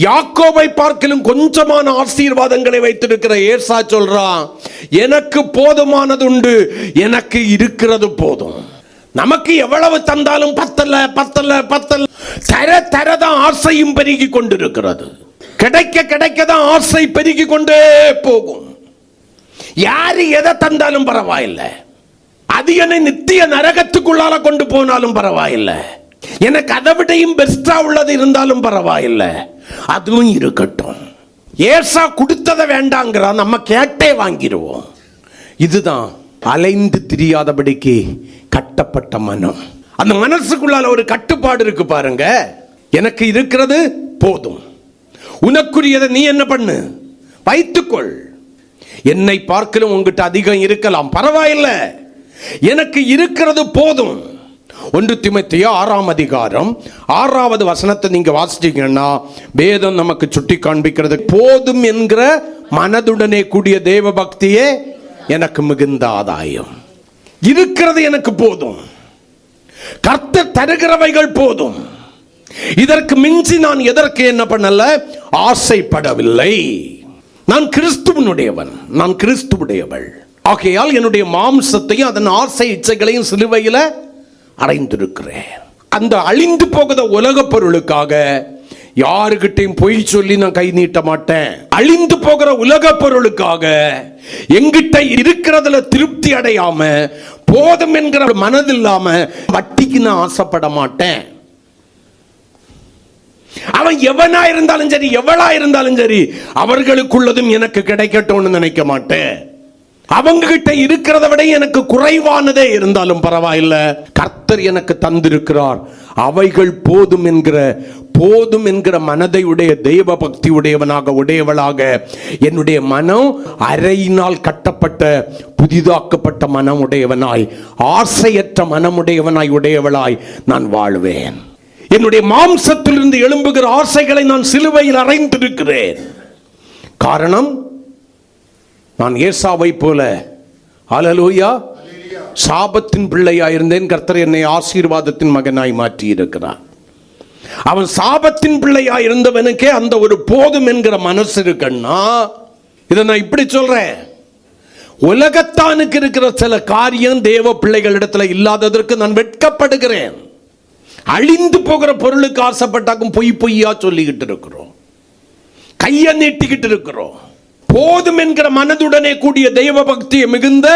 யாக்கோபை பார்க்கலும் கொஞ்சமான ஆசீர்வாதங்களை வைத்திருக்கிற ஏசா சொல்றான், எனக்கு போதுமானது உண்டு, எனக்கு இருக்கிறது போதும். நமக்கு எவ்வளவு தந்தாலும் பத்தல பத்தல பத்தல, தர தரதான் ஆசையும் பெருகி கொண்டிருக்கிறது. கிடைக்க கிடைக்கதான் ஆசை பெருகி கொண்டே போகும். யாரு எதை தந்தாலும் பரவாயில்லை, அது என்னை நித்திய நரகத்துக்குள்ளால கொண்டு போனாலும் பரவாயில்லை, எனக்கு அதை விடையும் பெஸ்டா உள்ளது இருந்தாலும் பரவாயில்லை, அதுவும் இருக்கட்டும். ஏசா கொடுத்ததை வேண்டாங்கிறான், நம்ம கேட்டே வாங்கிடுவோம். இதுதான் அலைந்து திரியாதபடிக்கு கட்டப்பட்ட மனம். அந்த மனசுக்குள்ளால ஒரு கட்டுப்பாடு இருக்கு பாருங்க. எனக்கு இருக்கிறது போதும், உனக்குரியதை நீ என்ன பண்ணு, வைத்துக்கொள். என்னை பார்க்கலும் உங்ககிட்ட அதிகம் இருக்கலாம், பரவாயில்லை, எனக்கு இருக்கிறது போதும். 1 தீமோத்தேயு 6ஆம் அதிகாரம் 6வது வசனத்தை நீங்க வாசிச்சீங்கன்னா வேதம் நமக்கு சுட்டி காண்பிக்கிறது. போதும் என்கிற மனதுடனே கூடிய தேவ பக்தியே எனக்கு மிகுந்த ஆதாயம். இருக்கிறது எனக்கு போதும், கர்த்தர் தருகிறவைகள் போதும். இதற்கு மிஞ்சி நான் எதற்கு என்ன பண்ணல, ஆசைப்படவில்லை. நான் கிறிஸ்துவனுடையவன், நான் கிறிஸ்துவுடையவள். ஆகையால் என்னுடைய மாம்சத்தையும் அதன் ஆசை இச்சைகளையும் சிலுவையில் அடைந்திருக்கிறேன். அந்த அழிந்து போகிற உலக பொருளுக்காக யாருகிட்டையும் பொய் சொல்லி நான் கை நீட்ட மாட்டேன். அழிந்து போகிற உலக பொருளுக்காக எங்கிட்ட இருக்கிறதுல திருப்தி அடையாம போதும் என்கிற மனதில்லாம வட்டிக்கு நான் ஆசைப்பட மாட்டேன். அவன் எவனா இருந்தாலும் சரி, எவளா இருந்தாலும் சரி, அவர்களுக்குள்ளதும் எனக்கு கிடைக்கட்டும்னு நினைக்க மாட்டேன். அவங்க கிட்ட இருக்கிறத விட எனக்கு குறைவானதே இருந்தாலும் பரவாயில்லை, கர்த்தர் எனக்கு தந்திருக்கிறார், அவைகள் போதும் என்கிற மனதை உடைய தெய்வ பக்தி உடையவளாக என்னுடைய மனம் அறையினால் கட்டப்பட்ட புதிதாக்கப்பட்ட மனம் உடையவனாய், ஆசையற்ற மனமுடையவனாய் நான் வாழ்வேன். என்னுடைய மாம்சத்திலிருந்து எழும்புகிற ஆசைகளை நான் சிலுவையில் அறைந்திருக்கிறேன். காரணம், நான் ஏசாவை போல ஹல்லேலூயா சாபத்தின் பிள்ளையாய் இருந்தேன். கர்த்தர் என்னை ஆசீர்வாதத்தின் மகனாய் மாற்றி இருக்கிறார். அவன் சாபத்தின் பிள்ளையாய் இருந்தவனுக்கே அந்த ஒரு போதும் என்கிற மனசு இருக்குன்னா, இதை நான் இப்படி சொல்றேன், உலகத்தானுக்கு இருக்கிற சில காரியம் தேவ பிள்ளைகளிடத்துல இல்லாததற்கு நான் வெட்கப்படுகிறேன். அழிந்து போகிற பொருளுக்கு ஆசைப்பட்டாக்கும் பொய்யா சொல்லிக்கிட்டு இருக்கிறோம், கையை நீட்டிக்கிட்டு இருக்கிறோம். போதும் என்கிற மனதுடனே கூடிய தெய்வ பக்தியை மிகுந்த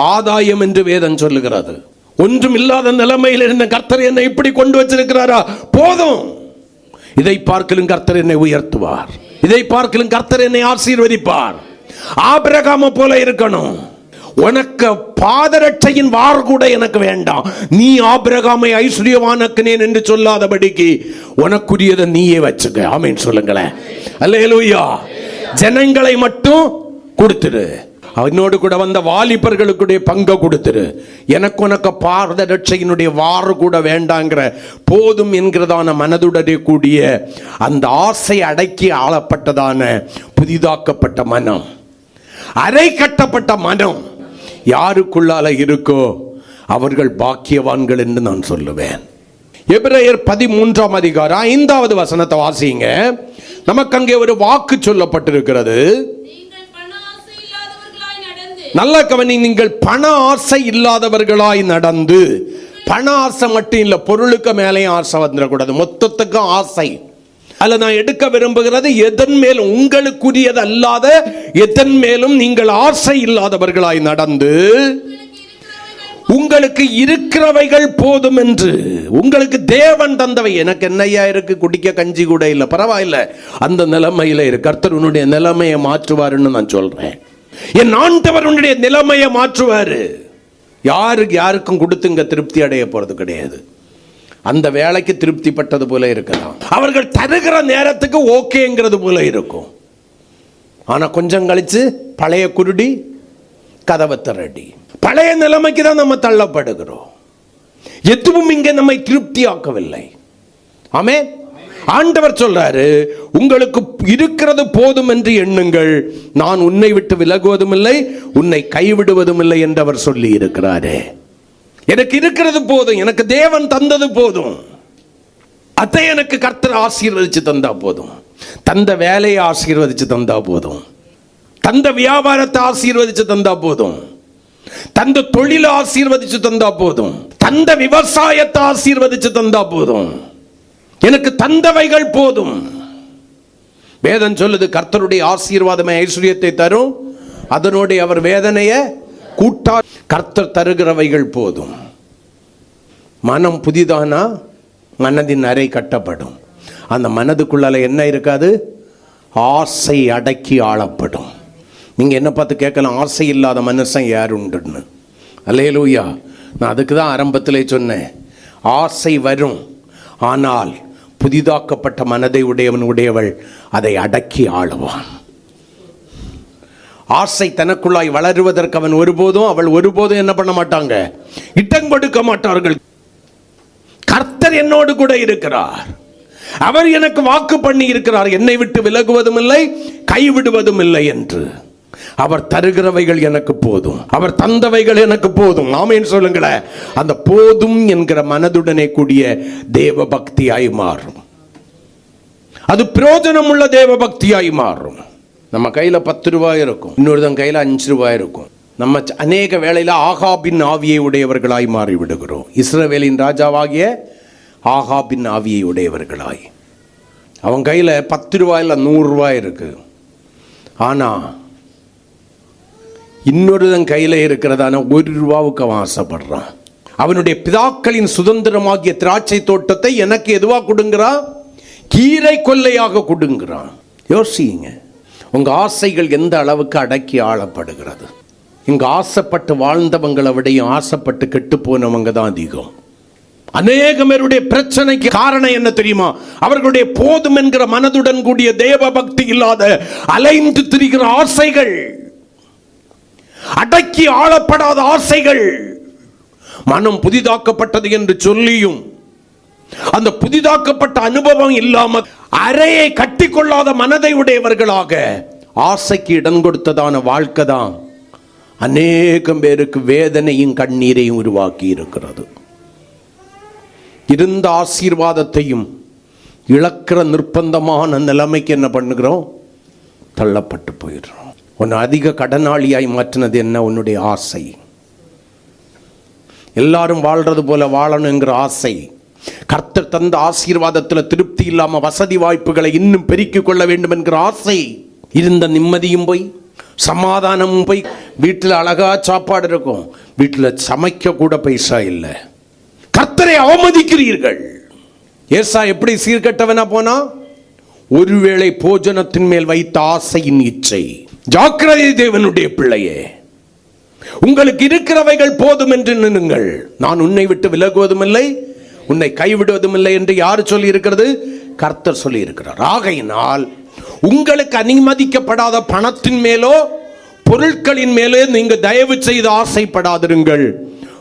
ஆதாயம் என்று வேதம் சொல்லுகிறது. ஒன்றும் இல்லாத நிலைமையில் இருந்த கர்த்தர் என்னை இப்படி கொண்டு வச்சிருக்கிறாரா, போதும், இதை பார்க்கலும் கர்த்தர் என்னை உயர்த்துவார், இதை பார்க்கலும் கர்த்தர் என்னை ஆசீர்வதிப்பார். ஆபிரகாமை போல இருக்கணும். உனக்கு பாதரட்சையின் வார் கூட எனக்கு வேண்டாம், நீ ஆபிரகாமை ஐஸ்வரியவானாக்கினேன் என்று சொல்லாதபடிக்கு உனக்குரியதை நீயே வச்சுக்க. ஆமென் சொல்லுங்களேன். அல்லேலூயா. ஜனங்களை மட்டும் கொடுத்துரு, அவனோடு கூட வந்த வாலிபர்களுடைய பங்கை கொடுத்துரு, எனக்கு உனக்கு பாதரட்சையினுடைய வார் கூட வேண்டாங்கிற போதும் என்கிறதான மனதுடனே கூடிய அந்த ஆசை அடக்கி ஆளப்பட்டதான புதிதாக்கப்பட்ட மனம், அரை கட்டப்பட்ட மனம் யாருக்குள்ளால இருக்கோ அவர்கள் பாக்கியவான்கள் என்று நான் சொல்லுவேன். எபிரேயர் 13ஆம் அதிகாரம் 5வது வசனத்தை வாசிங்க. நமக்கு அங்கே ஒரு வாக்கு சொல்லப்பட்டிருக்கிறது. நல்ல கவனி, நீங்கள் பண ஆசை இல்லாதவர்களாய் நடந்து. பண ஆசை மட்டும் இல்லை, பொருளுக்கு மேலேயும் ஆசை வந்துடக்கூடாது, மொத்தத்துக்கும் ஆசை. அல்ல, நான் எடுக்க விரும்புகிறது எதன் மேலும் உங்களுக்குரியது அல்லாத எதன் மேலும் நீங்கள் ஆசை இல்லாதவர்களாய் நடந்து, உங்களுக்கு இருக்கிறவைகள் போதும் என்று. உங்களுக்கு தேவன் தந்தவை, எனக்கு என்னையா இருக்கு, குடிக்க கஞ்சி கூட இல்லை, பரவாயில்ல, அந்த நிலைமையில இருக்கு. கர்த்தர் உன்னுடைய நிலைமையை மாற்றுவாருன்னு நான் சொல்றேன். என் ஆண்டவர் உன்னுடைய நிலைமையை மாற்றுவாரு. யாருக்கும் கொடுத்துங்க திருப்தி அடைய போறது கிடையாது. அந்த வேலைக்கு திருப்திப்பட்டது போல இருக்கலாம், அவர்கள் தருகிற நேரத்துக்கு ஓகேங்கிறது போல இருக்கும். ஆனா கொஞ்சம் கழிச்சு பழைய குருடி கதவை திரடி, பழைய நிலைமைக்கு தான் நம்ம தள்ளப்படுகிறோம். எதுவும் இங்கே நம்மை திருப்தி ஆக்கவில்லை. ஆமென். ஆண்டவர் சொல்றாரு, உங்களுக்கு இருக்கிறது போதும் என்று எண்ணுங்கள், நான் உன்னை விட்டு விலகுவதும் இல்லை, உன்னை கைவிடுவதும் இல்லை என்று அவர் சொல்லி இருக்கிறாரே. எனக்கு இருக்கிறது போதும், எனக்கு தேவன் தந்தது போதும், அதை எனக்கு கர்த்தர் ஆசீர்வதிச்சு தந்தா போதும், தந்த வேலையை ஆசீர்வதிச்சு தந்தா போதும், தந்த வியாபாரத்தை ஆசீர்வதிச்சு தந்தா போதும், தந்த தொழிலை ஆசீர்வதிச்சு தந்தா போதும், தந்த விவசாயத்தை ஆசீர்வதிச்சு தந்தா போதும், எனக்கு தந்தவைகள் போதும். வேதம் சொல்லுது, கர்த்தருடைய ஆசீர்வாதமே ஐஸ்வரியத்தை தரும், அதனோடு அவர் வேதனையை கூட்டா. கர்த்தர் தருகிறவைகள் போதும். மனம் புதிதானா மனதின் அறை கட்டப்படும். அந்த மனதுக்குள்ளால என்ன இருக்காது, ஆசை அடக்கி ஆளப்படும். நீங்க என்ன பார்த்து கேட்கலாம், ஆசை இல்லாத மனுஷன் யார் உண்டுன்னு. அல்லேலூயா. நான் அதுக்கு தான் ஆரம்பத்திலே சொன்னேன், ஆசை வரும், ஆனால் புதிதாக்கப்பட்ட மனதை உடையவள் அதை அடக்கி ஆளுவான். ஆசை தனக்குள்ளாய் வளருவதற்கு அவன் ஒருபோதும் அவள் ஒருபோதும் என்ன பண்ண மாட்டாங்க, இடம் கொடுக்க மாட்டார்கள். கர்த்தர் என்னோடு கூட இருக்கிறார், அவர் எனக்கு வாக்கு பண்ணி இருக்கிறார், என்னை விட்டு விலகுவதும் இல்லை கைவிடுவதும் இல்லை என்று. அவர் தருகிறவைகள் எனக்கு போதும், அவர் தந்தவைகள் எனக்கு போதும். ஆமென் சொல்லுங்களேன். அந்த போதும் என்கிற மனதுடனே கூடிய தேவ பக்தியாய் மாறும். அது பிரயோஜனம் உள்ள தேவ பக்தியாய் மாறும். நம்ம கையில 10 ரூபாய் இருக்கும், இன்னொருத்தன் கையில 5 ரூபாய் இருக்கும். நம்ம அநேக வேளையில ஆகாபின் ஆவியை உடையவர்களாய் மாறி விடுகிறோம். இஸ்ரவேலின் ராஜாவாகிய ஆகாபின் ஆவியை உடையவர்களாய். அவன் கையில் 10 ரூபாயில் 100 ரூபாய் இருக்கு. ஆனால் இன்னொருதன் கையில் இருக்கிறதான 1 ரூபாவுக்கு அவன் ஆசைப்படுறான். அவனுடைய பிதாக்களின் சுதந்திரமாகிய திராட்சை தோட்டத்தை எனக்கு எதுவாக கொடுங்கிறான்? கீரை கொல்லையாக கொடுங்கிறான். யோசிங்க, உங்க ஆசைகள் எந்த அளவுக்கு அடக்கி ஆளப்படுகிறது. இங்க ஆசைப்பட்டு வாழ்ந்தவங்களை விடையும் ஆசைப்பட்டு கெட்டு போனவங்க தான் அதிகம். அநேக பேருடைய பிரச்சனைக்கு காரணம் என்ன தெரியுமா? அவர்களுடைய போதும் என்கிற மனதுடன் கூடிய தேவ பக்தி இல்லாத அலைந்து திரிகிற ஆசைகள், அடக்கி ஆளப்படாத ஆசைகள். மனம் புதிதாக்கப்பட்டது என்று சொல்லியும் அந்த புதிதாக்கப்பட்ட அனுபவம் இல்லாம அறையை கட்டிக்கொள்ளாத மனதை உடையவர்களாக ஆசைக்கு இடம் கொடுத்ததான வாழ்க்கை தான் அநேகம் பேருக்கு வேதனையும் கண்ணீரையும் உருவாக்கி இருக்கிறது. இருந்த ஆசீர்வாதத்தையும் இழக்கிற நிர்பந்தமான நிலைமைக்கு என்ன பண்ணுகிறோம்? தள்ளப்பட்டு போயிடுறோம். உன்னை அதிக கடனாளியாய் மாற்றினது என்ன? உன்னுடைய ஆசை. எல்லாரும் வாழ்றது போல வாழணுங்கிற ஆசை. கர்த்தர் தந்த ஆசீர்வாதத்தில் திருப்தி இல்லாம வசதி வாய்ப்புகளை இன்னும் பெருக்கிக் கொள்ள வேண்டும் என்கிற ஆசை. இருந்த நிம்மதியும் போய், சமாதானமும் போய். வீட்டில் அழகா சாப்பாடு இருக்கும், வீட்டில் சமைக்க கூட பைசா இல்லை. கர்த்தரை அவமதிக்கிறீர்கள். ஏசா எப்படி சீர்கட்டவனா போனா? ஒருவேளை போஜனத்தின் மேல் வைத்த ஆசையின் இச்சை. ஜாக்கிரதை தேவனுடைய பிள்ளையே, உங்களுக்கு இருக்கிறவைகள் போதும் என்று நின்னுங்கள். நான் உன்னை விட்டு விலகுவதும் இல்லை, உன்னை கைவிடுவதும் இல்லை என்று யார் சொல்லி இருக்கிறது? கர்த்தர் சொல்லி இருக்கிறார். ஆகையினால் உங்களுக்கு அனுமதிக்கப்படாத பணத்தின் மேலோ பொருட்களின் மேலே நீங்க தயவு செய்து ஆசைப்படாதிருங்கள்.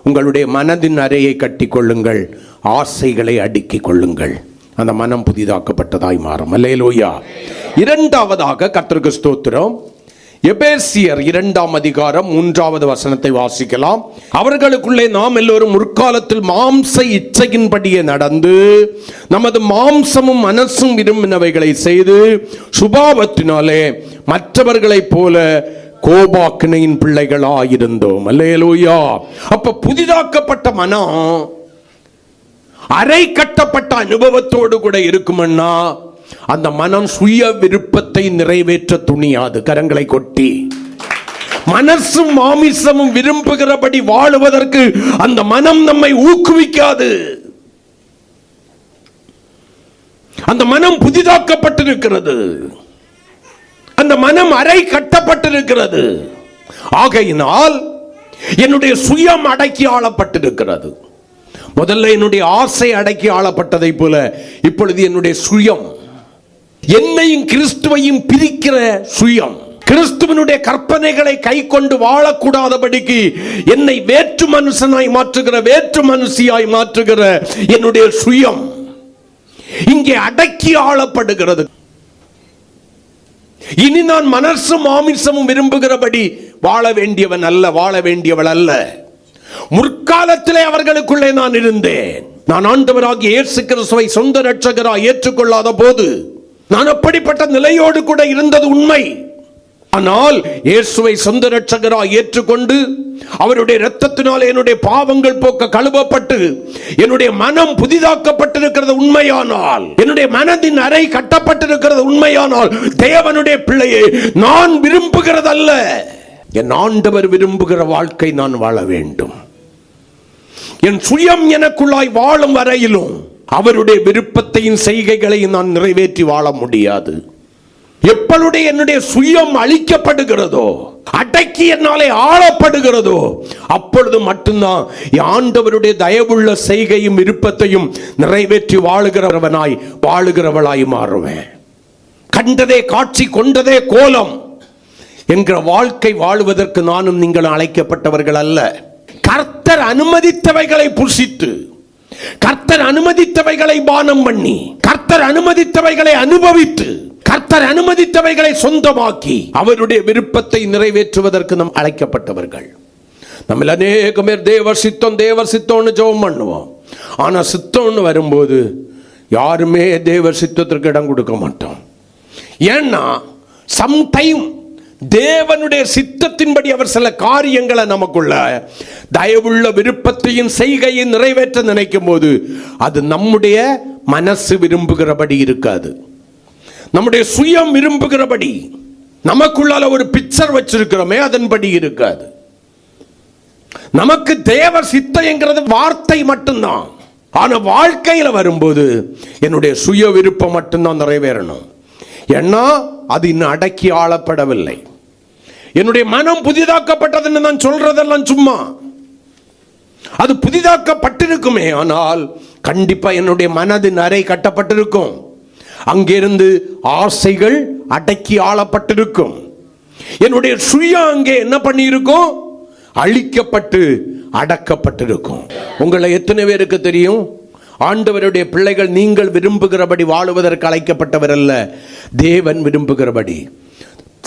உங்களுடைய மனதின் அறையை கட்டி கொள்ளுங்கள், ஆசைகளை அடுக்கிக் கொள்ளுங்கள். அந்த மனம் புதிதாக்கப்பட்டதாய் மாறும். அல்லேலூயா. இரண்டாவதாக கர்த்தருக்கு ஸ்தோத்திரம். எபேசியர் 2ஆம் அதிகாரம் 3வது வசனத்தை வாசிக்கலாம். அவர்களுக்குள்ளே நாம் எல்லோரும் முற்காலத்தில் மாம்ச இச்சையின்படியே நடந்து நமது மாம்சமும் மனசும் விரும்பினவைகளை செய்து சுபாவத்தினாலே மற்றவர்களைப் போல கோபாக்கினையின் பிள்ளைகளாயிருந்தோம். அல்லேலூயா. அப்ப புதிதாக்கப்பட்ட மனம் அரை கட்டப்பட்ட அனுபவத்தோடு கூட இருக்குமன்னா அந்த மனம் சுய விருப்பத்தை நிறைவேற்ற துணியாது. கரங்களை கொட்டி மனசும் மாமிசமும் விரும்புகிறபடி வாழுவதற்கு அந்த மனம் நம்மை ஊக்குவிக்காது. அந்த மனம் புதிதாக்கப்பட்டிருக்கிறது, அந்த மனம் அறை கட்டப்பட்டிருக்கிறது. ஆகையினால் என்னுடைய சுயம் அடக்கி ஆளப்பட்டிருக்கிறது. முதல்ல என்னுடைய ஆசை அடக்கி ஆளப்பட்டதை போல இப்பொழுது என்னுடைய சுயம், என்னையும் கிறிஸ்துவையும் பிரிக்கிற சுயம், கிறிஸ்துவனுடைய கற்பனைகளை கை கொண்டு வாழக்கூடாதபடிக்கு என்னை வேற்று மனுஷனாய் மாற்றுகிற, வேற்று மனுஷியாய் மாற்றுகிற என்னுடைய சுயம் இங்கே அடக்கி ஆளப்படுகிறது. இனி நான் மனசும் மாமிசமும் விரும்புகிறபடி வாழ வேண்டியவன் அல்ல, வாழ வேண்டியவள் அல்ல. முற்காலத்திலே அவர்களுக்குள்ளே நான் இருந்தேன். நான் ஆண்டவராகிய இயேசு கிறிஸ்துவை சொந்த இரட்சகராய் ஏற்றுக்கொள்ளாத போது நான் அப்படிப்பட்ட நிலையோடு கூட இருந்தது உண்மை. ஆனால் இயேசுவை சொந்த இரட்சகராய் ஏற்றுக்கொண்டு அவருடைய இரத்தத்தினால் என்னுடைய பாவங்கள் போக்க கழுவப்பட்டு என்னுடைய மனம் புதிதாக்கப்பட்டிருக்கிறது உண்மையானால், என்னுடைய மனதின் அறை கட்டப்பட்டிருக்கிறது உண்மையானால், தேவனுடைய பிள்ளையை நான் விரும்புகிறதல்ல, என் ஆண்டவர் விரும்புகிற வாழ்க்கை நான் வாழ வேண்டும். என் சுயம் எனக்குள்ளாய் வாழும் வரையிலும் அவருடைய விருப்பத்தையும் செய்கைகளையும் நான் நிறைவேற்றி வாழ முடியாது. எப்பொழுது என்னுடைய சுயம் அழிக்கப்படுகிறதோ, அடக்கி என்னாலே ஆளப்படுகிறதோ, அப்பொழுது மட்டும்தான் ஆண்டவருடைய தயவுள்ள செய்கையும் விருப்பத்தையும் நிறைவேற்றி வாழுகிறவனாய் வாழுகிறவளாய் மாறுவேன். கண்டதே காட்சி, கொண்டதே கோலம் என்கிற வாழ்க்கை வாழுவதற்கு நானும் நீங்கள் அழைக்கப்பட்டவர்கள் அல்ல. கர்த்தர் அனுமதித்தவைகளை புசித்து, கர்த்தர் அனுமதித்தவைகளை பானம் பண்ணி, கர்த்தர் அனுமதித்தவைகளை அனுபவித்து, கர்த்தர் அனுமதித்தவைகளை சொந்தமாக்கி அவருடைய விருப்பத்தை நிறைவேற்றுவதற்கு நாம் அழைக்கப்பட்டவர்கள். நம்ம அநேக பேர் தேவர் சித்தம் தேவர் சித்தம்னு ஜெபம் பண்ணுவோம். ஆனா சித்தம்னு வரும்போது யாருமே தேவர் சித்தத்திற்கு இடம் கொடுக்க மாட்டோம். ஏன்னா சம்டைம் தேவனுடைய சித்தத்தின்படி அவர் சில காரியங்களை நமக்குள்ள தயவுள்ள விருப்பத்தையும் செய்கையும் நிறைவேற்ற நினைக்கும் போது அது நம்முடைய மனசு விரும்புகிறபடி இருக்காது, நம்முடைய சுயம் விரும்புகிறபடி, நமக்குள்ளால ஒரு பிக்சர் வச்சிருக்கிறோமே அதன்படி இருக்காது. நமக்கு தேவ சித்தம்ங்கிறது வார்த்தை மட்டும்தான். ஆனா வாழ்க்கையில வரும்போது என்னுடைய சுய விருப்பம் மட்டும்தான் நிறைவேறணும். ஏன்னா அது இன்னும் அடக்கி ஆளப்படவில்லை. என்னுடைய மனம் புதிதாக்கப்பட்டதுன்னு நான் சொல்றதெல்லாம் சும்மா. அது புதிதாக்கப்பட்டிருக்குமே, ஆனால் கண்டிப்பா என்னுடைய மனதின் அறை கட்டப்பட்டிருக்கும். அங்கிருந்து ஆசைகள் அடக்கி ஆளப்பட்டிருக்கும். என்னுடைய சுயம் அங்கே என்ன பண்ணியிருக்கும்? அழிக்கப்பட்டு அடக்கப்பட்டிருக்கும். உங்களை எத்தனை பேருக்கு தெரியும், ஆண்டவருடைய பிள்ளைகள் நீங்கள் விரும்புகிறபடி வாழுவதற்கு அழைக்கப்பட்டவர் அல்ல, தேவன் விரும்புகிறபடி.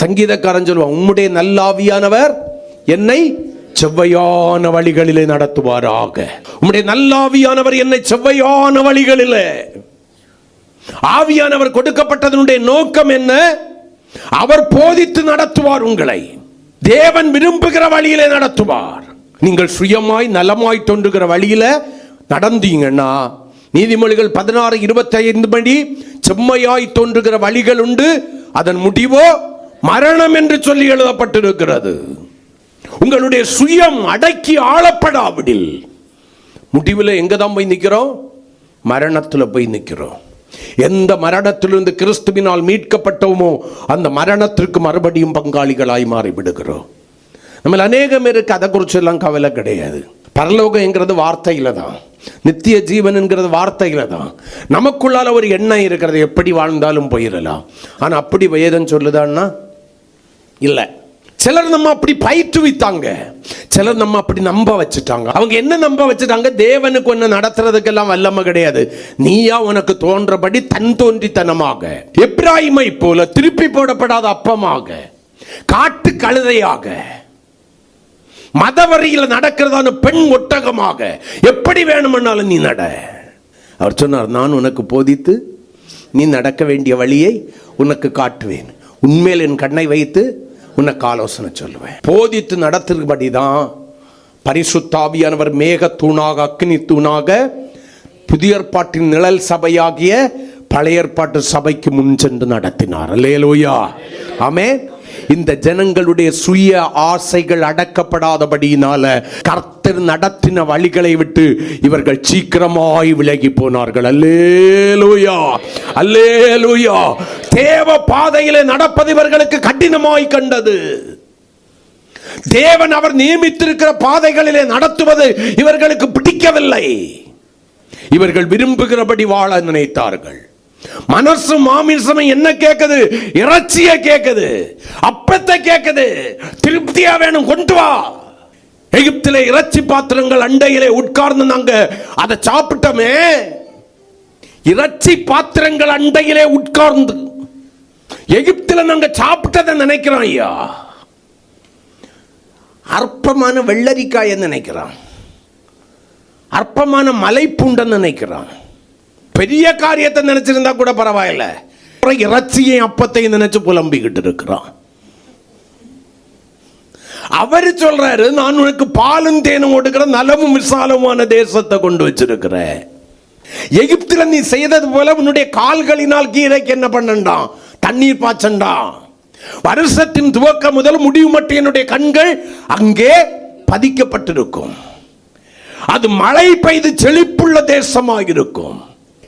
சங்கீதக்காரன் சொல்லுவான், உம்முடைய நல்லாவியானவர் என்னை செவ்வையான வழிகளிலே நடத்துவாராக. உம்முடைய நல்லாவியானவர் என்னை செவ்வையான வழிகளிலே. ஆவியானவர் கொடுக்கப்பட்டதனுடைய நோக்கம் என்ன? அவர் போதித்து நடத்துவார் உங்களை. தேவன் விரும்புகிற வழியிலே நடத்துவார். நீங்கள் சுயமாய் நலமாய் தோன்றுகிற வழியில நடந்தீங்கன்னா, நீதிமொழிகள் 16:25 படி செம்மையாய் தோன்றுகிற வழிகள் உண்டு, அதன் முடிவோ மரணம் என்று சொல்லி எழுதப்பட்டிருக்கிறது. உங்களுடைய சுயம் அடக்கி ஆளப்படாவிடில் முடிவில் எங்க தான் போய் நிற்கிறோம்? மரணத்தில் போய் நிற்கிறோம். எந்த மரணத்திலிருந்து கிறிஸ்துவினால் மீட்கப்பட்டோமோ அந்த மரணத்திற்கு மறுபடியும் பங்காளிகளாய் மாறி விடுகிறோம். நம்ம அநேகம் பேருக்கு அதை குறிச்சு எல்லாம் கவலை கிடையாது. பரலோகம் என்கிறது வார்த்தையில தான், நித்திய ஜீவன் என்கிறது வார்த்தையில தான். நமக்குள்ளால ஒரு எண்ணம் இருக்கிறது, எப்படி வாழ்ந்தாலும் போயிடலாம். ஆனா அப்படி வேதம் சொல்லுதான்னா இல்லை. சிலர் நம்ம அப்படி பயிற்றுவித்தாங்க, சிலர் நம்ம அப்படி நம்ப வச்சுட்டாங்க. அவங்க என்ன நம்ப வச்சுட்டாங்க? தேவனுக்கு ஒன்று நடத்துறதுக்கெல்லாம் வல்லமை கிடையாது, நீயா உனக்கு தோன்றபடி தன் தோன்றித்தனமாக, எப்ராயிமை போல திருப்பி போடப்படாத அப்பமாக, காட்டு கழுதையாக, மதவரியில் நடக்கிறதான பெண் ஒட்டகமாக, எப்படி வேணும்னாலும் நீ நட. அவர் சொன்னார், நான் உனக்கு போதித்து நீ நடக்க வேண்டிய வழியை உனக்கு காட்டுவேன், உன்மேல் என் கண்ணை வைத்து உனக்கு ஆலோசனை சொல்லுவேன். போதித்து நடத்துபடிதான் பரிசுத்த ஆவியானவர் மேக தூணாக அக்னி தூணாக புதிய ஏற்பாட்டின் நிழல் சபையாகிய பழைய ஏற்பாட்டு சபைக்கு முன் சென்று நடத்தினார். அல்லேலூயா, ஆமென். இந்த ஜனங்களுடைய சுய ஆசைகள் அடக்கப்படாதபடியினால கர்த்தர் நடத்தின வழிகளை விட்டு இவர்கள் சீக்கிரமாய் விலகி போனார்கள். அல்லேலூயா, அல்லேலூயா. தேவ பாதையிலே நடப்பது இவர்களுக்கு கடினமாய் கண்டது. தேவன் அவர் நியமித்திருக்கிற பாதைகளிலே நடத்துவது இவர்களுக்கு பிடிக்கவில்லை. இவர்கள் விரும்புகிறபடி வாழ நினைத்தார்கள். மனசு மாமிசம் என்ன கேட்குது? இறைச்சியை கேட்குது, அப்பத்தை கேட்குது, திருப்தியா வேணும், கொண்டு வா. எகிப்திலே இறைச்சி பாத்திரங்கள் அண்டையிலே உட்கார்ந்து நாங்க அதை சாப்பிட்டோமே, இறைச்சி பாத்திரங்கள் அண்டையிலே உட்கார்ந்து எகிப்தில நாங்க சாப்பிட்டதை நினைக்கிறோம். ஐயா, அற்பமான வெள்ளரிக்காய் நினைக்கிறான், அற்பமான மலைப்புண்டன் நினைக்கிறான். பெரிய காரியத்தை நினைச்சிருந்தா கூட பரவாயில்ல, இறைச்சியை அப்பத்தையும் நினைச்சு புலம்பிக்கிட்டு இருக்கிறான். அவரு சொல்றாரு, நான் உனக்கு பாலும் தேனும் கொடுக்கிற நலமும் விசாலமான தேசத்தை கொண்டு வச்சிருக்கிறேன். எகிப்தில நீ செய்தது போல உன்னுடைய கால்களினால் கீரைக்கு என்ன பண்ணண்டாம்? தண்ணீர் பாய்ச்சண்டாம். வருஷத்தின் துவக்கம் முதல் முடிவு மட்டும் என்னுடைய கண்கள் அங்கே பதிக்கப்பட்டிருக்கும். அது மழை பெய்து செழிப்புள்ள தேசமாக இருக்கும்,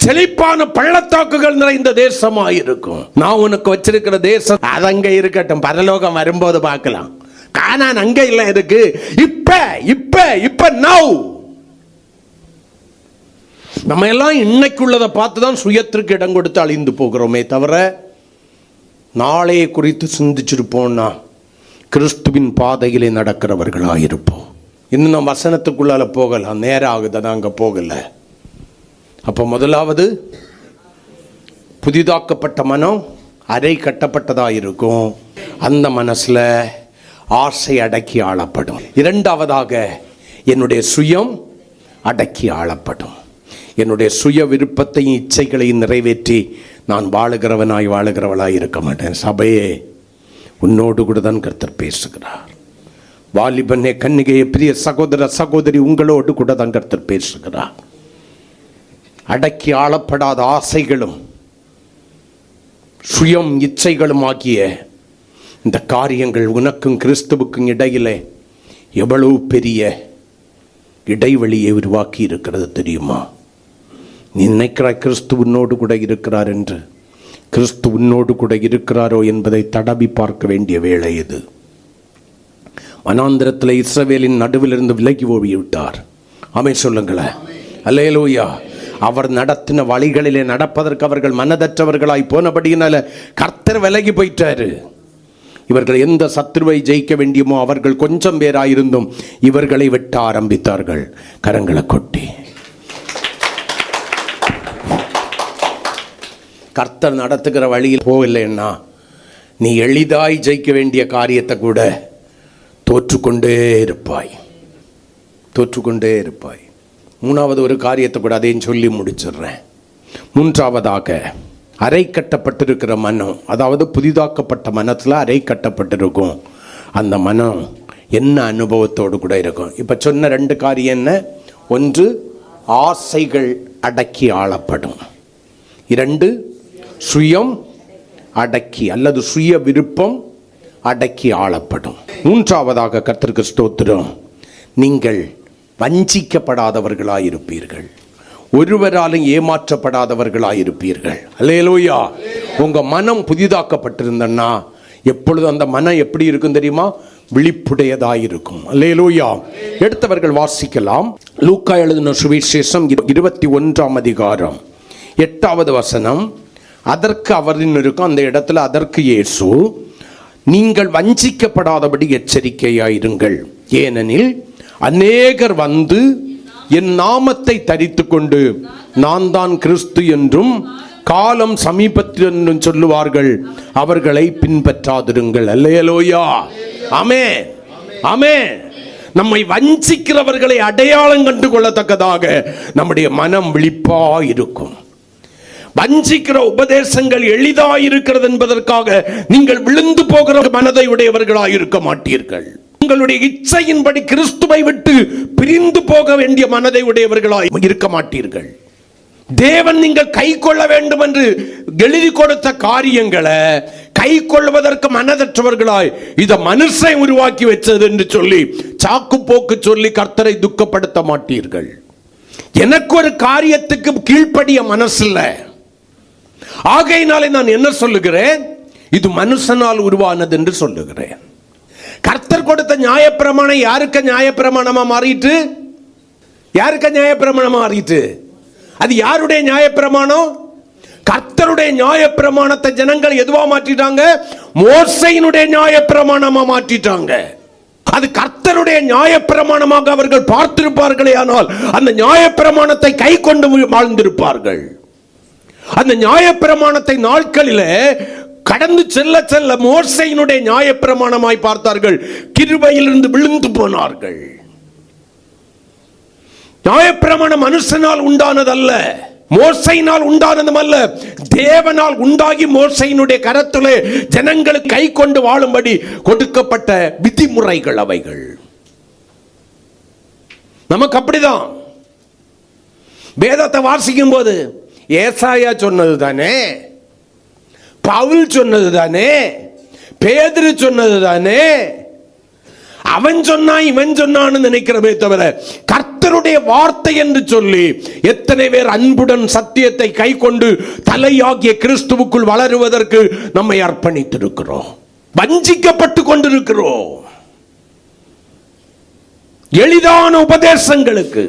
செழிப்பான பள்ளத்தாக்குகள் நிறைந்த தேசமாக இருக்கும். நான் உனக்கு வச்சிருக்கிற தேசம் அது அங்க இருக்கட்டும், பரலோகம் வரும்போது பார்க்கலாம். கானான் அங்க இல்ல இருக்கு. இப்ப இப்ப இப்ப நவ் நம்ம எல்லாம் இன்னைக்குள்ளதை பார்த்துதான் சுயத்திற்கு இடம் கொடுத்து அழிந்து போகிறோமே தவிர நாளைய குறித்து சிந்திச்சிருப்போம்னா கிறிஸ்துவின் பாதையிலே நடக்கிறவர்களாயிருப்போம். இன்னும் நம்ம வசனத்துக்குள்ளால போகலாம், நேரம் ஆகுது, அங்க போகல. அப்போ முதலாவது புதிதாக்கப்பட்ட மனம் அறை கட்டப்பட்டதாக இருக்கும், அந்த மனசுல ஆசை அடக்கி ஆளப்படும். இரண்டாவதாக என்னுடைய சுயம் அடக்கி ஆளப்படும். என்னுடைய சுய விருப்பத்தையும் இச்சைகளையும் நிறைவேற்றி நான் வாழுகிறவனாய் வாழுகிறவளாய் இருக்க மாட்டேன். சபையே, உன்னோடு கூட தான் கர்த்தர் பேசுகிறார். வாலிபனே, கன்னிகையே, பிரிய சகோதர சகோதரி, உங்களோடு கூட தான் கர்த்தர் பேசுகிறார். அடக்கி ஆளப்படாத ஆசைகளும் சுயம் இச்சைகளும் ஆகிய இந்த காரியங்கள் உனக்கும் கிறிஸ்துவுக்கும் இடையிலே எவ்வளவு பெரிய இடைவெளியை உருவாக்கி இருக்கிறது தெரியுமா? நீ நினைக்கிறாய் கிறிஸ்து உன்னோடு கூட இருக்கிறார் என்று. கிறிஸ்து உன்னோடு கூட இருக்கிறாரோ என்பதை தடவி பார்க்க வேண்டிய வேளை இது. வனாந்திரத்தில் இஸ்ரவேலின் நடுவிலிருந்து விலகி ஓடிவிட்டார். ஆமென் சொல்லுங்களேன். அல்லேலூயா. அவர் நடத்தின வழிகளிலே நடப்பதற்கு அவர்கள் மனதற்றவர்களாய் போனபடியினால கர்த்தர் விலகி போயிட்டாரு. இவர்கள் எந்த சத்துருவை ஜெயிக்க வேண்டியமோ அவர்கள் கொஞ்சம் பேராயிருந்தும் இவர்களை வெட்ட ஆரம்பித்தார்கள். கரங்களை கொட்டி கர்த்தர் நடத்துகிற வழியில் போகலைன்னா நீ எளிதாய் ஜெயிக்க வேண்டிய காரியத்தை கூட தோற்றுக்கொண்டே இருப்பாய். மூணாவது ஒரு காரியத்தை கூட அதையும் சொல்லி முடிச்சிடுறேன். மூன்றாவதாக, அரை கட்டப்பட்டிருக்கிற மனம், அதாவது புதிதாக்கப்பட்ட மனத்தில் அரை கட்டப்பட்டிருக்கும். அந்த மனம் என்ன அனுபவத்தோடு கூட இருக்கும்? இப்போ சொன்ன 2 காரியம் என்ன? ஒன்று, ஆசைகள் அடக்கி ஆளப்படும். 2, சுயம் அடக்கி அல்லது சுய விருப்பம் அடக்கி ஆளப்படும். மூன்றாவதாக, கர்த்தருக்கு ஸ்தோத்திரம், நீங்கள் வஞ்சிக்கப்படாதவர்களாயிருப்பீர்கள். ஒருவராலும் ஏமாற்றப்படாதவர்களாயிருப்பீர்கள். அல்லேலூயா. உங்க மனம் புதிதாக்கப்பட்டிருந்தன்னா எப்பொழுதும் அந்த மனம் எப்படி இருக்கும் தெரியுமா? விழிப்புடையதாயிருக்கும். அல்லேலூயா. எடுத்தவர்கள் வாசிக்கலாம். லூக்கா எழுதின சுவிசேஷம் 21ஆம் அதிகாரம் 8வது வசனம். அதற்கு அவரின் இருக்கும் அந்த இடத்துல, அதற்கு இயேசு, நீங்கள் வஞ்சிக்கப்படாதபடி எச்சரிக்கையாயிருங்கள், ஏனெனில் அநேகர் வந்து என் நாமத்தை தரித்து கொண்டு நான் தான் கிறிஸ்து என்றும் காலம் சமீபத்தில் என்றும் சொல்லுவார்கள், அவர்களை பின்பற்றாதிருங்கள். அல்லேலூயா. ஆமென், ஆமென். நம்மை வஞ்சிக்கிறவர்களை அடையாளம் கண்டு கொள்ளத்தக்கதாக நம்முடைய மனம் விழிப்பா இருக்கும். வஞ்சிக்கிற உபதேசங்கள் எளிதாயிருக்கிறது என்பதற்காக நீங்கள் விழுந்து போகிற மனதை உடையவர்களாக இருக்க மாட்டீர்கள். உங்களுடைய இச்சையின்படி கிறிஸ்துவை விட்டு பிரிந்து போக வேண்டிய மனதை உடையவர்களாய் இருக்க மாட்டீர்கள். தேவன் நீங்கள் கை கொள்ள வேண்டும் என்று எழுதி கொடுத்த காரியங்களை கை கொள்வதற்கு மனதற்றவர்களாய் இதை மனுஷன் உருவாக்கி வச்சது என்று சொல்லி சாக்கு போக்கு சொல்லி கர்த்தரை துக்கப்படுத்த மாட்டீர்கள். எனக்கு ஒரு காரியத்துக்கு கீழ்ப்படிய மனசு இல்லை. ஆகையினாலே நான் என்ன சொல்லுகிறேன்? இது மனுஷனால் உருவானது என்று சொல்லுகிறேன். கர்த்தர் கொடுத்த நியாயப்பிரமாணம் யாருக்கு நியாயப்பிரமாணமா மாறிட்டு? யாருக்கு நியாயப்பிரமாணமா மாறிட்டு? அது யாருடைய நியாயப்பிரமாணம்? கர்த்தருடைய நியாயப்பிரமாணத்தை ஜனங்கள் எதுவா மாற்றிட்டாங்க? மோசேயினுடைய நியாயப்பிரமாணமா மாற்றிட்டாங்க. அது கர்த்தருடைய நியாயப்பிரமாணமாக அவர்கள் பார்த்திருப்பார்களே, ஆனால் அந்த நியாயப்பிரமாணத்தை கை கொண்டு வாழ்ந்திருப்பார்கள். அந்த நியாயப்பிரமாணத்தை நாட்களில் கடந்து செல்ல செல்ல மோசேயினுடைய நியாயப்பிரமாணமாய் பார்த்தார்கள். கிருபையிலிருந்து விழுந்து போனார்கள். நியாயப்பிரமாணம் மனுஷனால் உண்டானதல்ல, மோசையினால் உண்டானதும் அல்ல, தேவனால் உண்டாகி மோசையினுடைய கரத்திலே ஜனங்களுக்கு கை கொண்டு வாழும்படி கொடுக்கப்பட்ட விதிமுறைகள் அவைகள். நமக்கு அப்படிதான். வேதத்தை வாசிக்கும் போது ஏசாயா சொன்னது தானே, பவுல் சொன்னது தானே, பேதுரு சொன்னது தானே, அவன் சொன்னா இவன் சொன்னான்னு நினைக்கிறமே தவிர கர்த்தருடைய வார்த்தை என்று சொல்லி எத்தனை பேர் அன்புடன் சத்தியத்தை கை கொண்டு தலையாகிய கிறிஸ்துவுக்குள் வளருவதற்கு நம்மை அர்ப்பணித்திருக்கிறோம். வஞ்சிக்கப்பட்டு கொண்டிருக்கிறோம் எளிதான உபதேசங்களுக்கு.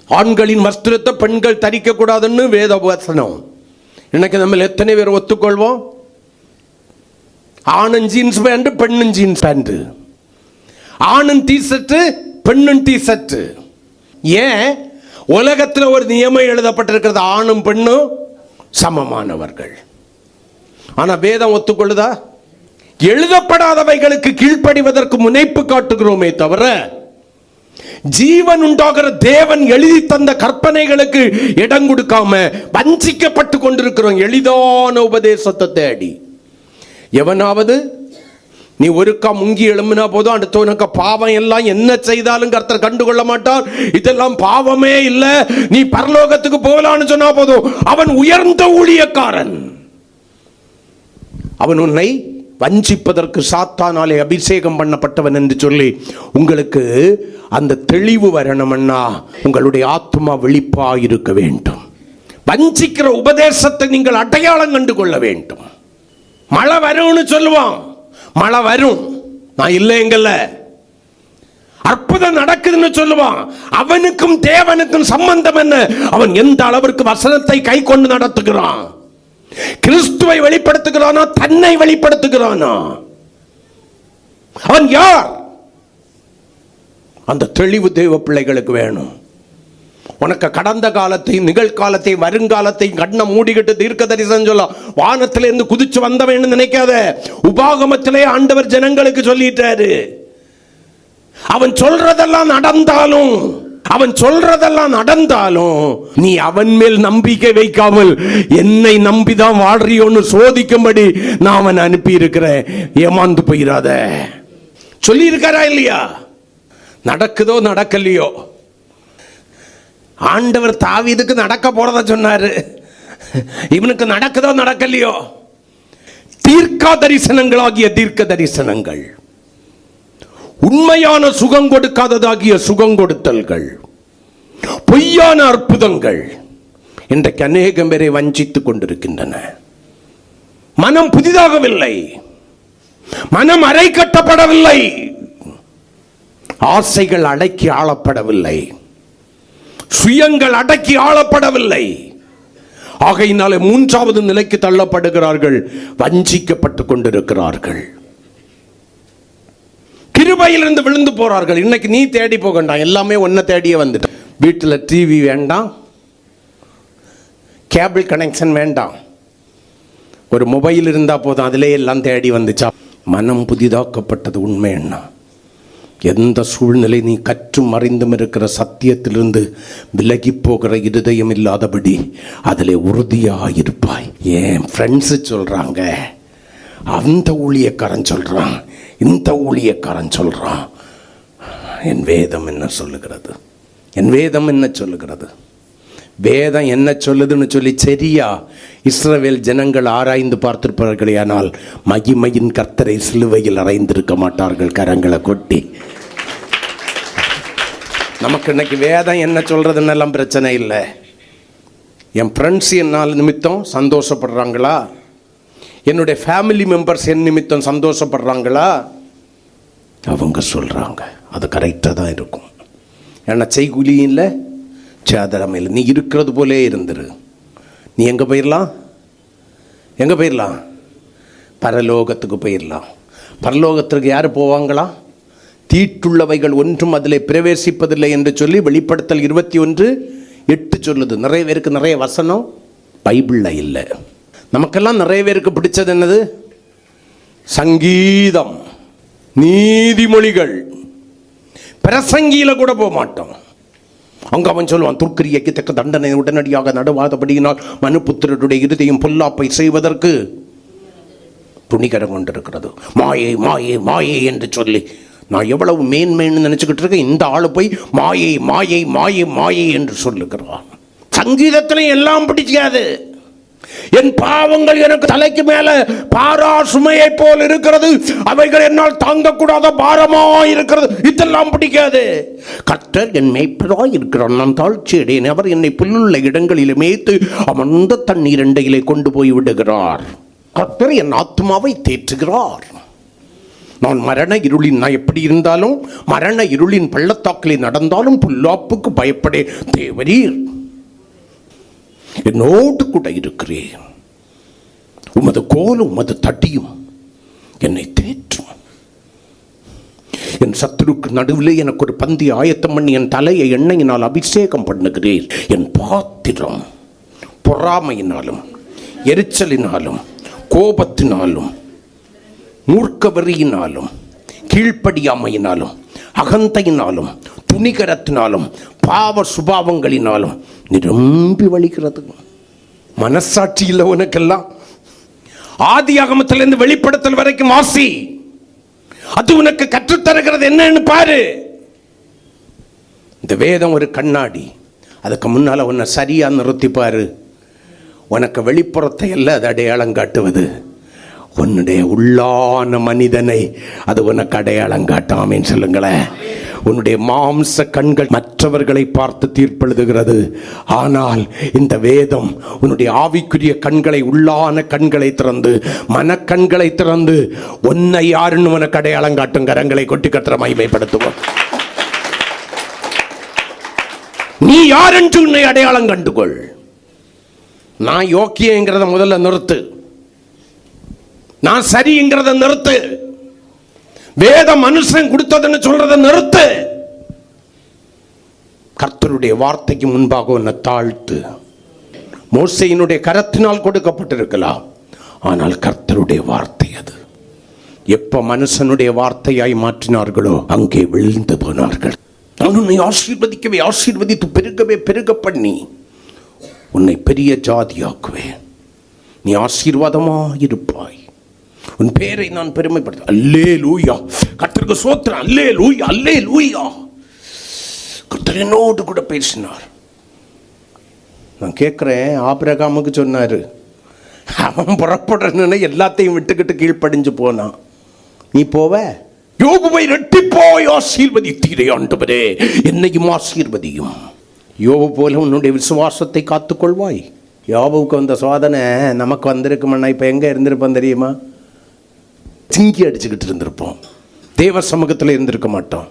ஆண்களின் வஸ்திரத்தை பெண்கள் தரிக்க கூடாதுன்னு வேத வசனம். இன்னைக்கு நம்ம எத்தனை பேர் ஒத்துக்கொள்வோம்? ஆணன் ஜீன்ஸ் பேண்ட், பெண்ணும் ஜீன்ஸ் பேண்ட், ஆணன் டி ஷர்ட், பெண்ணும் டி ஷர்ட். ஏன்? உலகத்தில் ஒரு நியமம் எழுதப்பட்டிருக்கிறது, ஆணும் பெண்ணும் சமமானவர்கள். ஆனா வேதம் ஒத்துக்கொள்ளுதா? எழுதப்படாதவைகளுக்கு கீழ்ப்படிவதற்கு முனைப்பு காட்டுகிறோமே தவிர ஜீவன் உண்டாகிற தேவன் எழுதி தந்த கற்பனைகளுக்கு இடம் கொடுக்காம வஞ்சிக்கப்பட்டு கொண்டிருக்கிறோம் எளிதான உபதேசத்தை தேடி. எவனாவது நீ ஒருக்கா முங்கி எழும்பினா போதும் அடுத்தவனுக்கு பாவம் எல்லாம் என்ன செய்தாலும் கர்த்தர் கண்டுகொள்ள மாட்டார், இதெல்லாம் பாவமே இல்ல, நீ பரலோகத்துக்கு போகலான்னு சொன்னா போதும், அவன் உயர்ந்த ஊழியக்காரன். அவன் உன்னை வஞ்சிப்பதற்கு சாத்தானாலே அபிஷேகம் பண்ணப்பட்டவன் என்று சொல்லி உங்களுக்கு அந்த தெளிவு வரணும்னா உங்களுடைய ஆத்மா விழிப்பா இருக்க வேண்டும். வஞ்சிக்கிற உபதேசத்தை நீங்கள் அடையாளம் கண்டு கொள்ள வேண்டும். மழை வரும்னு சொல்லுவான், மழை வரும், நான் இல்லைங்கல்ல. அற்புதம் நடக்குதுன்னு சொல்லுவான், அவனுக்கும் தேவனுக்கும் சம்பந்தம் என்ன? அவன் எந்த அளவிற்கு வசனத்தை கை கொண்டு நடத்துகிறான்? கிறிஸ்துவை வெளிப்படுத்துகிறானோ தன்னை வெளிப்படுத்துகிறானோ? அவன் யார்? அந்த தெளிவு தேவ பிள்ளைகளுக்கு வேணும். உனக்கு கடந்த காலத்தையும் நிகழ்காலத்தையும் வருங்காலத்தையும் கண்ணை மூடிக்கிட்டு தீர்க்க தரிசனம் சொல்ல வானத்திலிருந்து குதிச்சு வந்தவன் நினைக்காத. உபாகமத்திலே ஆண்டவர் ஜனங்களுக்கு சொல்லிட்டாரு, அவன் சொல்றதெல்லாம் நடந்தாலும் நீ அவன் மேல் நம்பிக்கை வைக்காமல் என்னை நம்பிதான் வாழ்றியோன்னு சோதிக்கும்படி நான் அவன் அனுப்பி இருக்கிறேன், ஏமாந்து போயிடாத சொல்லி இருக்காரா இல்லையா? நடக்குதோ நடக்கலையோ, ஆண்டவர் தாவீதுக்கு நடக்க போறத சொன்னாரு, இவனுக்கு நடக்குதோ நடக்கலையோ. தீர்க்க தரிசனங்களாகிய தீர்க்க தரிசனங்கள், உண்மையான சுகம் கொடுக்காததாகிய சுகம் கொடுத்தல்கள், பொய்யான அற்புதங்கள் இன்றைக்கு அநேகம் பேரை வஞ்சித்துக் கொண்டிருக்கின்றன. மனம் புதிதாகவில்லை, மனம் அரை கட்டப்படவில்லை, ஆசைகள் அடக்கி ஆளப்படவில்லை, சுயங்கள் அடக்கி ஆளப்படவில்லை. ஆகையினாலே மூன்றாவது நிலைக்கு தள்ளப்படுகிறார்கள், வஞ்சிக்கப்பட்டுக் கொண்டிருக்கிறார்கள், கிருபையிலிருந்து விழுந்து போறார்கள். இன்னைக்கு நீ தேடி போகண்டாம், எல்லாமே ஒன்ன தேடியே வந்துட்ட. வீட்டில் டிவி வேண்டாம், கேபிள் கனெக்ஷன் வேண்டாம், ஒரு மொபைல் இருந்தா போதும், அதிலே எல்லாம் தேடி வந்துச்சா. மனம் புதிதாக்கப்பட்டது உண்மை என்ன? எந்த சூழ்நிலை நீ கற்றும் மறைந்தும் இருக்கிற சத்தியத்திலிருந்து விலகி போகிற இருதயம் இல்லாதபடி அதில் உறுதியாயிருப்பாய். என் ஃப்ரெண்ட்ஸு சொல்றாங்க, அந்த ஊழியக்காரன் சொல்றான், இந்த ஊழியக்காரன் சொல்றான், என் வேதம் என்ன சொல்லுகிறது? என் வேதம் என்ன சொல்லுகிறது? வேதம் என்ன சொல்லுதுன்னு சொல்லி சரியா இஸ்ரவேல் ஜனங்கள் ஆராய்ந்து பார்த்திருப்பார்களே, ஆனால் மகிமையின் கர்த்தரை சிலுவையில் அறைந்திருக்க மாட்டார்கள் கரங்களை கொட்டி. நமக்கு இன்னைக்கு வேதம் என்ன சொல்றதுன்னு எல்லாம் பிரச்சனை இல்லை. என் ஃப்ரெண்ட்ஸ் என்னால் நிமித்தம் சந்தோஷப்படுறாங்களா? என்னுடைய ஃபேமிலி மெம்பர்ஸ் என் நிமித்தம் சந்தோஷப்படுறாங்களா? அவங்க சொல்றாங்க, அது கரெக்டாக தான் இருக்கும். ஏன்னா செய்கூலி இல்லை, சேதரம் இல்லை. நீ இருக்கிறது போலே இருந்துரு. நீ எங்கே போயிடலாம்? எங்கே போயிடலாம்? பரலோகத்துக்கு போயிடலாம். பரலோகத்திற்கு யார் போவாங்களா? தீட்டுள்ளவைகள் ஒன்றும் அதில் பிரவேசிப்பதில்லை என்று சொல்லி வெளிப்படுத்தல் 21:8 சொல்லுது. நிறைய பேருக்கு நிறைய வசனம் பைபிளில் இல்லை. நமக்கெல்லாம் நிறைய பேருக்கு பிடிச்சது என்னது? சங்கீதம், நீதிமொழிகள். பிரசங்கியில கூட போக மாட்டோம். அங்க அவன் சொல்லுவான், துர்க்கிரியைக்கு தக்க தண்டனை உடனடியாக நடுவாதபடியினால் மனுபுத்திரருடைய இருதயம் பொல்லாப்பை செய்வதற்கு துணிகரம் கொண்டிருக்கிறது. மாயை மாயை மாயை என்று சொல்லி நான் எவ்வளவு மேன்மைன்னு நினைச்சுக்கிட்டு இருக்கேன். இந்த ஆளு போய் மாயை மாயை மாயை மாயை என்று சொல்லுகிறான். சங்கீதத்திலே எல்லாம் பிடிக்காது. என் பாவங்கள் எனக்கு தலைக்கு மேல பாரா சுமையை போல் இருக்கிறது, அவைகள் என்னால் தாங்கக்கூடாத பாரமா இருக்கிறது, இதெல்லாம் பிடிக்காது. கர்த்தர் என் மேய்ப்பராய் இருக்கிறார், நான் தாழ்ச்சி அடையேன். அவர் என்னை புல்லுள்ள இடங்களிலே மேய்த்து அமர்ந்த தண்ணீர் அண்டையிலே கொண்டு போய் விடுகிறார். கர்த்தர் என் ஆத்மாவை தேற்றுகிறார். நான் மரண இருளின், நான் எப்படி இருந்தாலும் மரண இருளின் பள்ளத்தாக்கிலே நடந்தாலும் புல்லாப்புக்கு பயப்படே தேவரீர் என்னோடு கூட இருக்கிறேன். உமது கோலும் உமது தடியும் என்னை தேற்றும். என் சத்துருக்கு நடுவில் எனக்கு ஒரு பந்தி ஆயத்தம் பண்ணி என் தலையை எண்ணெயினால் அபிஷேகம் பண்ணுகிறேன். என் பாத்திரம் பொறாமையினாலும் எரிச்சலினாலும் கோபத்தினாலும் மூர்க்கவெறியினாலும் கீழ்ப்படியாமையினாலும் அகந்தையினாலும் துணிகரத்தினாலும் பாவ சுபாவங்களினாலும் நிரம்பி வழிகிறது. மனசாட்சி இல்லை உனக்கெல்லாம். ஆதியாகமத்திலிருந்து வெளிப்படுத்தல் வரைக்கும் வாசி. அது உனக்கு கற்றுத்தருகிறது என்னன்னு பாரு. இந்த வேதம் ஒரு கண்ணாடி. அதுக்கு முன்னால உன்னை சரியா நிறுத்தி பாரு. உனக்கு வெளிப்புறத்தை அல்ல அது அடையாளம் காட்டுவது, உன்னுடைய உள்ளான மனிதனை அது உனக்கு அடையாளம் காட்டாமேன்னு சொல்லுங்களேன். உன்னுடைய மாம்ச கண்கள் மற்றவர்களை பார்த்து தீர்ப்பெழுதுகிறது. ஆனால் இந்த வேதம் உன்னுடைய ஆவிக்குரிய கண்களை, உள்ளான கண்களை திறந்து, மனக்கண்களை திறந்து உன்னை யாருன்னு உனக்கு அடையாளம் காட்டும். கரங்களை கொட்டி கத்திர மகிமைப்படுத்துவோம். நீ யார் என்று உன்னை அடையாளம் கண்டுகொள். நான் யோக்கியங்கிறத முதல்ல நிறுத்து. நான் சரிங்கிறத நிறுத்து. வேத மனுஷன் கொடுத்ததுன்னு சொல்றத நிறுத்து. கர்த்தருடைய வார்த்தைக்கு முன்பாக உன்னை தாழ்த்து. மோசேயினுடைய கரத்தினால் கொடுக்கப்பட்டிருக்கலாம், ஆனால் கர்த்தருடைய வார்த்தை அது. எப்ப மனுஷனுடைய வார்த்தையாய் மாற்றினார்களோ அங்கே விழுந்து போனார்கள். நான் உன்னை ஆசீர்வதிக்கவே ஆசீர்வதித்து பெருகவே பெருக பண்ணி உன்னை பெரிய ஜாதியாக்குவேன். நீ ஆசீர்வாதமா இருப்பாய். உன் பேரை நான் பெருமைப்படுத்த. அல்லேலூயா. கர்த்தருக்கு ஸ்தோத்திரம். அல்லேலூயா, அல்லேலூயா. கர்த்தர் என்னோடு கூட பேசினார். நான் கேட்கிறேன், ஆபிரகாமுக்கு சொன்னாரு, அவன் புறப்படுறன்னு எல்லாத்தையும் விட்டுக்கிட்டு கீழ்ப்படிஞ்சு போனான். நீ போவ? யோபுவை ரெட்டிப்பாய் ஆசீர்வதித்தீரே ஆண்டவரே, என்னையும் ஆசீர்வதியும். யோபு போல உன்னுடைய விசுவாசத்தை காத்துக்கொள்வாய். யோபுவுக்கு வந்த சோதனை நமக்கு வந்திருக்குமண்ணா. இப்போ எங்கே இருந்திருப்போம் தெரியுமா? திங்கி அடிச்சுக்கிட்டு இருந்திருப்போம். தேவ சமூகத்தில் இருந்திருக்க மாட்டோம்.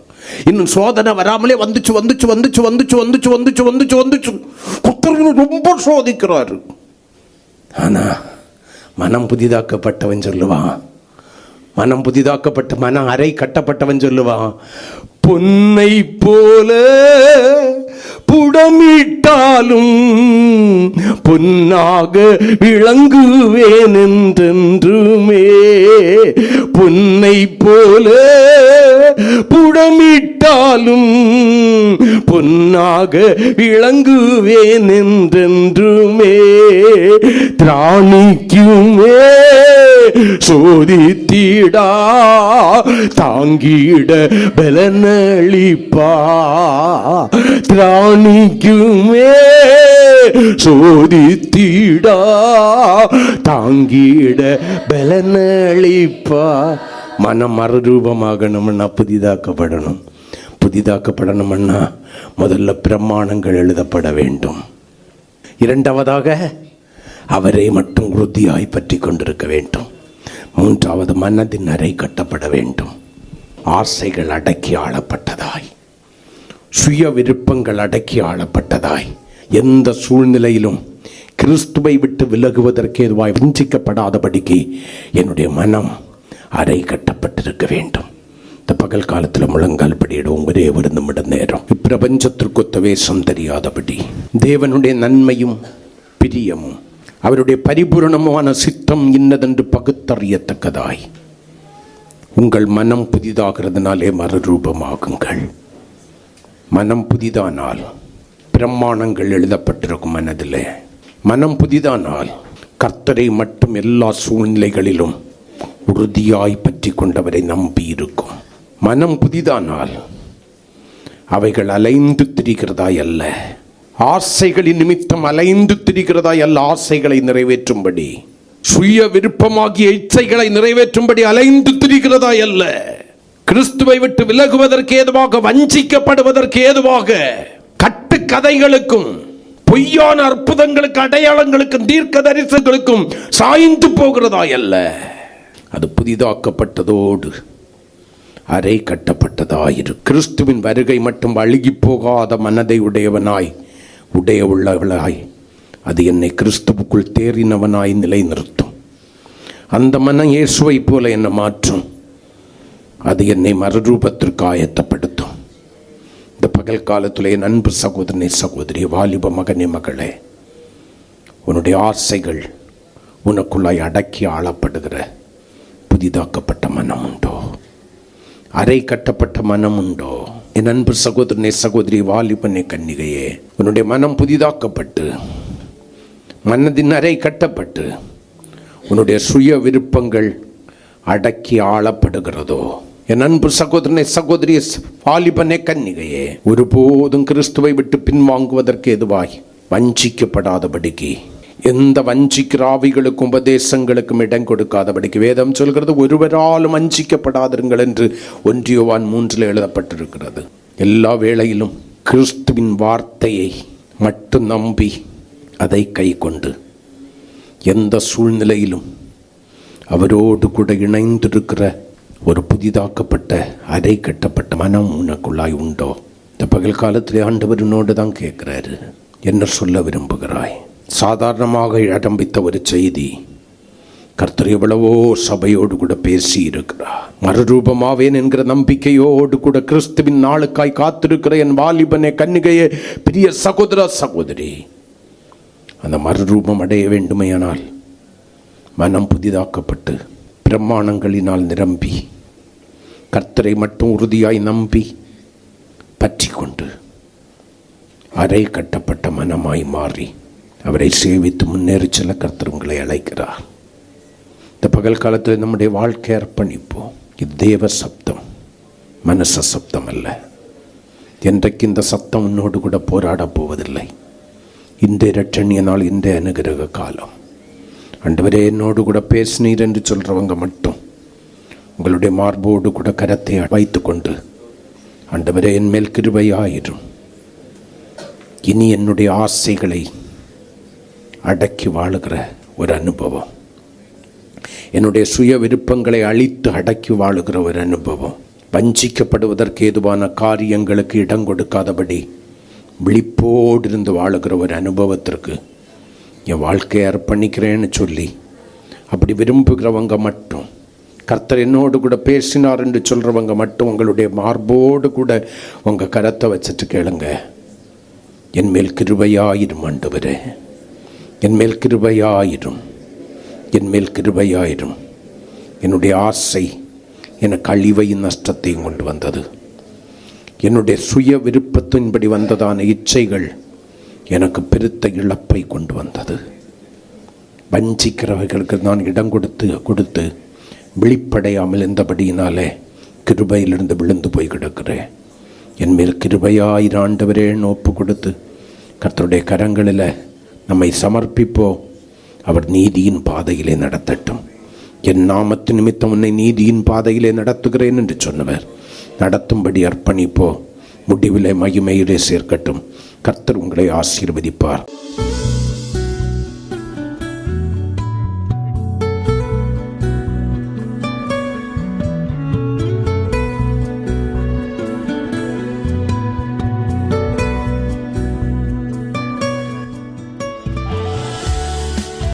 இன்னும் சோதனை வராமலே வந்துச்சு வந்துச்சு வந்துச்சு வந்துச்சு வந்துச்சு வந்துச்சு வந்துச்சு வந்துச்சு. கர்த்தர் ரொம்ப சோதிக்கிறாரு. ஆனா மனம் புதிதாக்கப்பட்டவன் சொல்லுவான், மனம் புதிதாக்கப்பட்ட மனம் அறை கட்டப்பட்டவன் சொல்லுவான், பொன்னை போல புடமிட்டாலும் பொன்னாக விளங்குவேன் என்றென்றுமே. பொன்னை போல புடமிட்டாலும் பொன்னாக விளங்குவேன் என்றென்றுமே. திராணிக்குமே சோதித்திடா தாங்கிட பலனளிப்பா. திராணிக்குமே சோதித்திடா தாங்கிட பலனளிப்பா. மனம் மறுரூபமாகணும்னா புதிதாக்கப்படணும். புதிதாக்கப்படணும்னா முதல்ல பிரமாணங்கள் எழுதப்பட வேண்டும். இரண்டாவதாக அவரை மட்டும் உறுதியாய் பற்றி கொண்டிருக்க வேண்டும். மூன்றாவது மனதின் அறை கட்டப்பட வேண்டும். ஆசைகள் அடக்கி ஆளப்பட்டதாய், சுய விருப்பங்கள் அடக்கி ஆளப்பட்டதாய், எந்த சூழ்நிலையிலும் கிறிஸ்துவை விட்டு விலகுவதற்கு எதுவாய் வஞ்சிக்கப்படாதபடிக்கு என்னுடைய மனம் அறை கட்டப்பட்டிருக்க வேண்டும். இந்த பகல் காலத்தில் முழங்கால் படியிடும் ஒரே ஒரு நிமிடம் நேரம். இப்பிரபஞ்சத்திற்கொத்த வேஷம் தெரியாதபடி தேவனுடைய நன்மையும் பிரியமும் அவருடைய பரிபூரணமான சித்தம் இன்னதென்று பகுத்தறியத்தக்கதாய் உங்கள் மனம் புதிதாகிறதுனாலே மறுரூபமாகுங்கள். மனம் புதிதானால் பிரமாணங்கள் எழுதப்பட்டிருக்கும் மனதிலே. மனம் புதிதானால் கர்த்தரை மட்டும் எல்லா சூழ்நிலைகளிலும் உறுதியாய் பற்றி கொண்டவரை நம்பி இருக்கும். மனம் புதிதானால் அவைகள் அலைந்து திரிகிறதாய் அல்ல, ஆசைகளின் நிமித்தம் அலைந்து திரிகிறதாய் அல்ல, ஆசைகளை நிறைவேற்றும்படி, சுய விருப்பமாகிய இச்சைகளை நிறைவேற்றும்படி அலைந்து திரிகிறதாய் அல்ல, கிறிஸ்துவை விட்டு விலகுவதற்கு ஏதுவாக, வஞ்சிக்கப்படுவதற்கு ஏதுவாக, கட்டு கதைகளுக்கும் பொய்யான அற்புதங்களுக்கு அடையாளங்களுக்கும் தீர்க்க தரிசனங்களுக்கும் சாய்ந்து போகிறதாய் அல்ல, அது புதிதாக்கப்பட்டதோடு அறை கட்டப்பட்டதாயிரு. கிறிஸ்துவின் வருகை மட்டும் அழுகி போகாத மனதை உள்ளவளாய் அது என்னை கிறிஸ்துவுக்குள் தேறினவனாய் நிலைநிறுத்தும். அந்த மனம் இயேசுவை போல என்னை மாற்றும். அது என்னை மறுரூபத்திற்கு ஆயத்தப்படுத்தும். இந்த பகல் காலத்தில் என் அன்பு சகோதரனே, சகோதரி, வாலிப மகனே, மகளே, உன்னுடைய ஆசைகள் உனக்குள்ளாய் அடக்கி ஆளப்படுகிற புதிதாக்கப்பட்ட மனம் உண்டோ? அறை கட்டப்பட்ட மனம் உண்டோ? என் அன்பு சகோதரனே, சகோதரி, வாலிபனே, கன்னிகையே, உன்னுடைய மனம் புதிதாக்கப்பட்டு மனதின் அறை கட்டப்பட்டு உன்னுடைய சுய விருப்பங்கள் அடக்கி ஆளப்படுகிறதோ? என் அன்பு சகோதரனை, சகோதரிய, வாலிபனே, கன்னிகையே, ஒருபோதும் கிறிஸ்துவை விட்டு பின்வாங்குவதற்கு எதுவாய் வஞ்சிக்கப்படாதபடிக்கு, எந்த வஞ்சிக்கிற ஆவிகளுக்கும் உபதேசங்களுக்கும் இடம் கொடுக்காதபடிக்கு வேதம் சொல்கிறது, ஒருவராலும் வஞ்சிக்கப்படாதிருங்கள் என்று 1 யோவான் 3 எழுதப்பட்டிருக்கிறது. எல்லா வேளையிலும் கிறிஸ்துவின் வார்த்தையை மட்டும் நம்பி அதை கை கொண்டு எந்த சூழ்நிலையிலும் அவரோடு கூட இணைந்திருக்கிற ஒரு புதிதாக்கப்பட்ட அரை கட்டப்பட்ட மனம் உனக்குள்ளாய் உண்டோ? இந்த பகல் காலத்தில் ஆண்டவரினோடு தான் கேட்கிறாரு, என்ன சொல்ல விரும்புகிறாய்? சாதாரணமாக ஆரம்பித்த ஒரு செய்தி கர்த்தர் எவ்வளவோ சபையோடு கூட பேசி இருக்கிறார். மறுரூபமாவேன் என்கிற நம்பிக்கையோடு கூட கிறிஸ்துவின் நாளுக்காய் காத்திருக்கிற என் வாலிபனே, கன்னிகையே, பிரிய சகோதர, சகோதரி, அந்த மறுரூபம் அடைய வேண்டுமையானால் மனம் புதிதாக்கப்பட்டு பிரமாணங்களினால் நிரம்பி கர்த்தரை மட்டும் உறுதியாய் நம்பி பற்றி கொண்டு அரை கட்டப்பட்ட மனமாய் மாறி அவரை சேவித்து முன்னேறி செல்ல கர்த்தர் உங்களை அழைக்கிறார். இந்த பகல் காலத்தில் நம்முடைய வாழ்க்கை அர்ப்பணிப்போம். இது தேவ சப்தம், மனச சப்தம் அல்ல. என்றைக்கு இந்த சத்தம் உன்னோடு கூட போராடப் போவதில்லை. இன்றைய இரட்சணிய நாள், இன்றைய அனுகிரக காலம். ஆண்டவரே என்னோடு கூட பேசினீர் என்று சொல்கிறவங்க மட்டும் உங்களுடைய மார்போடு கூட கரத்தை வைத்து கொண்டு, ஆண்டவரே என் மேல் கிருபையாயிரும், இனி என்னுடைய ஆசைகளை அடக்கி வாழுகிற ஒரு அனுபவம், என்னுடைய சுய விருப்பங்களை அழித்து அடக்கி வாழுகிற ஒரு அனுபவம், வஞ்சிக்கப்படுவதற்கு ஏதுவான காரியங்களுக்கு இடம் கொடுக்காதபடி விழிப்போடு இருந்து வாழுகிற ஒரு அனுபவத்திற்கு என் வாழ்க்கையை அர்ப்பணிக்கிறேன்னு சொல்லி அப்படி விரும்புகிறவங்க மட்டும், கர்த்தர் என்னோடு கூட பேசினார் என்று சொல்கிறவங்க மட்டும் உங்களுடைய மார்போடு கூட உங்கள் கரத்தை வச்சுட்டு கேளுங்க, என் மேல் கிருபையாயிரும் ஆண்டவரே, என் மேல் கிருபையாயிரும், என் மேல் கிருபையாயிரும். என்னுடைய ஆசை எனக்கு அழிவையும் நஷ்டத்தையும் கொண்டு வந்தது. என்னுடைய சுய விருப்பத்தின்படி வந்ததான இச்சைகள் எனக்கு பெருத்த இழப்பை கொண்டு வந்தது. வஞ்சிக்கிறவர்களுக்கு நான் இடம் கொடுத்து விழிப்படையாமல் இருந்தபடியினாலே கிருபையிலிருந்து விழுந்து போய் கிடக்கிறேன். என் மேல் கிருபையாயிர ஆண்டவரே ஒப்பு கொடுத்து கர்த்தருடைய கரங்களில் நம்மை சமர்ப்பிப்போம். அவர் நீதியின் பாதையிலே நடத்தட்டும். என் நாமத்து நிமித்தம் உன்னை நீதியின் பாதையிலே நடத்துகிறேன் என்று சொன்னவர் நடத்தும்படி அர்ப்பணிப்போ. முடிவிலே மகிமையிலே சேர்க்கட்டும். கர்த்தர் உங்களை ஆசீர்வதிப்பார்.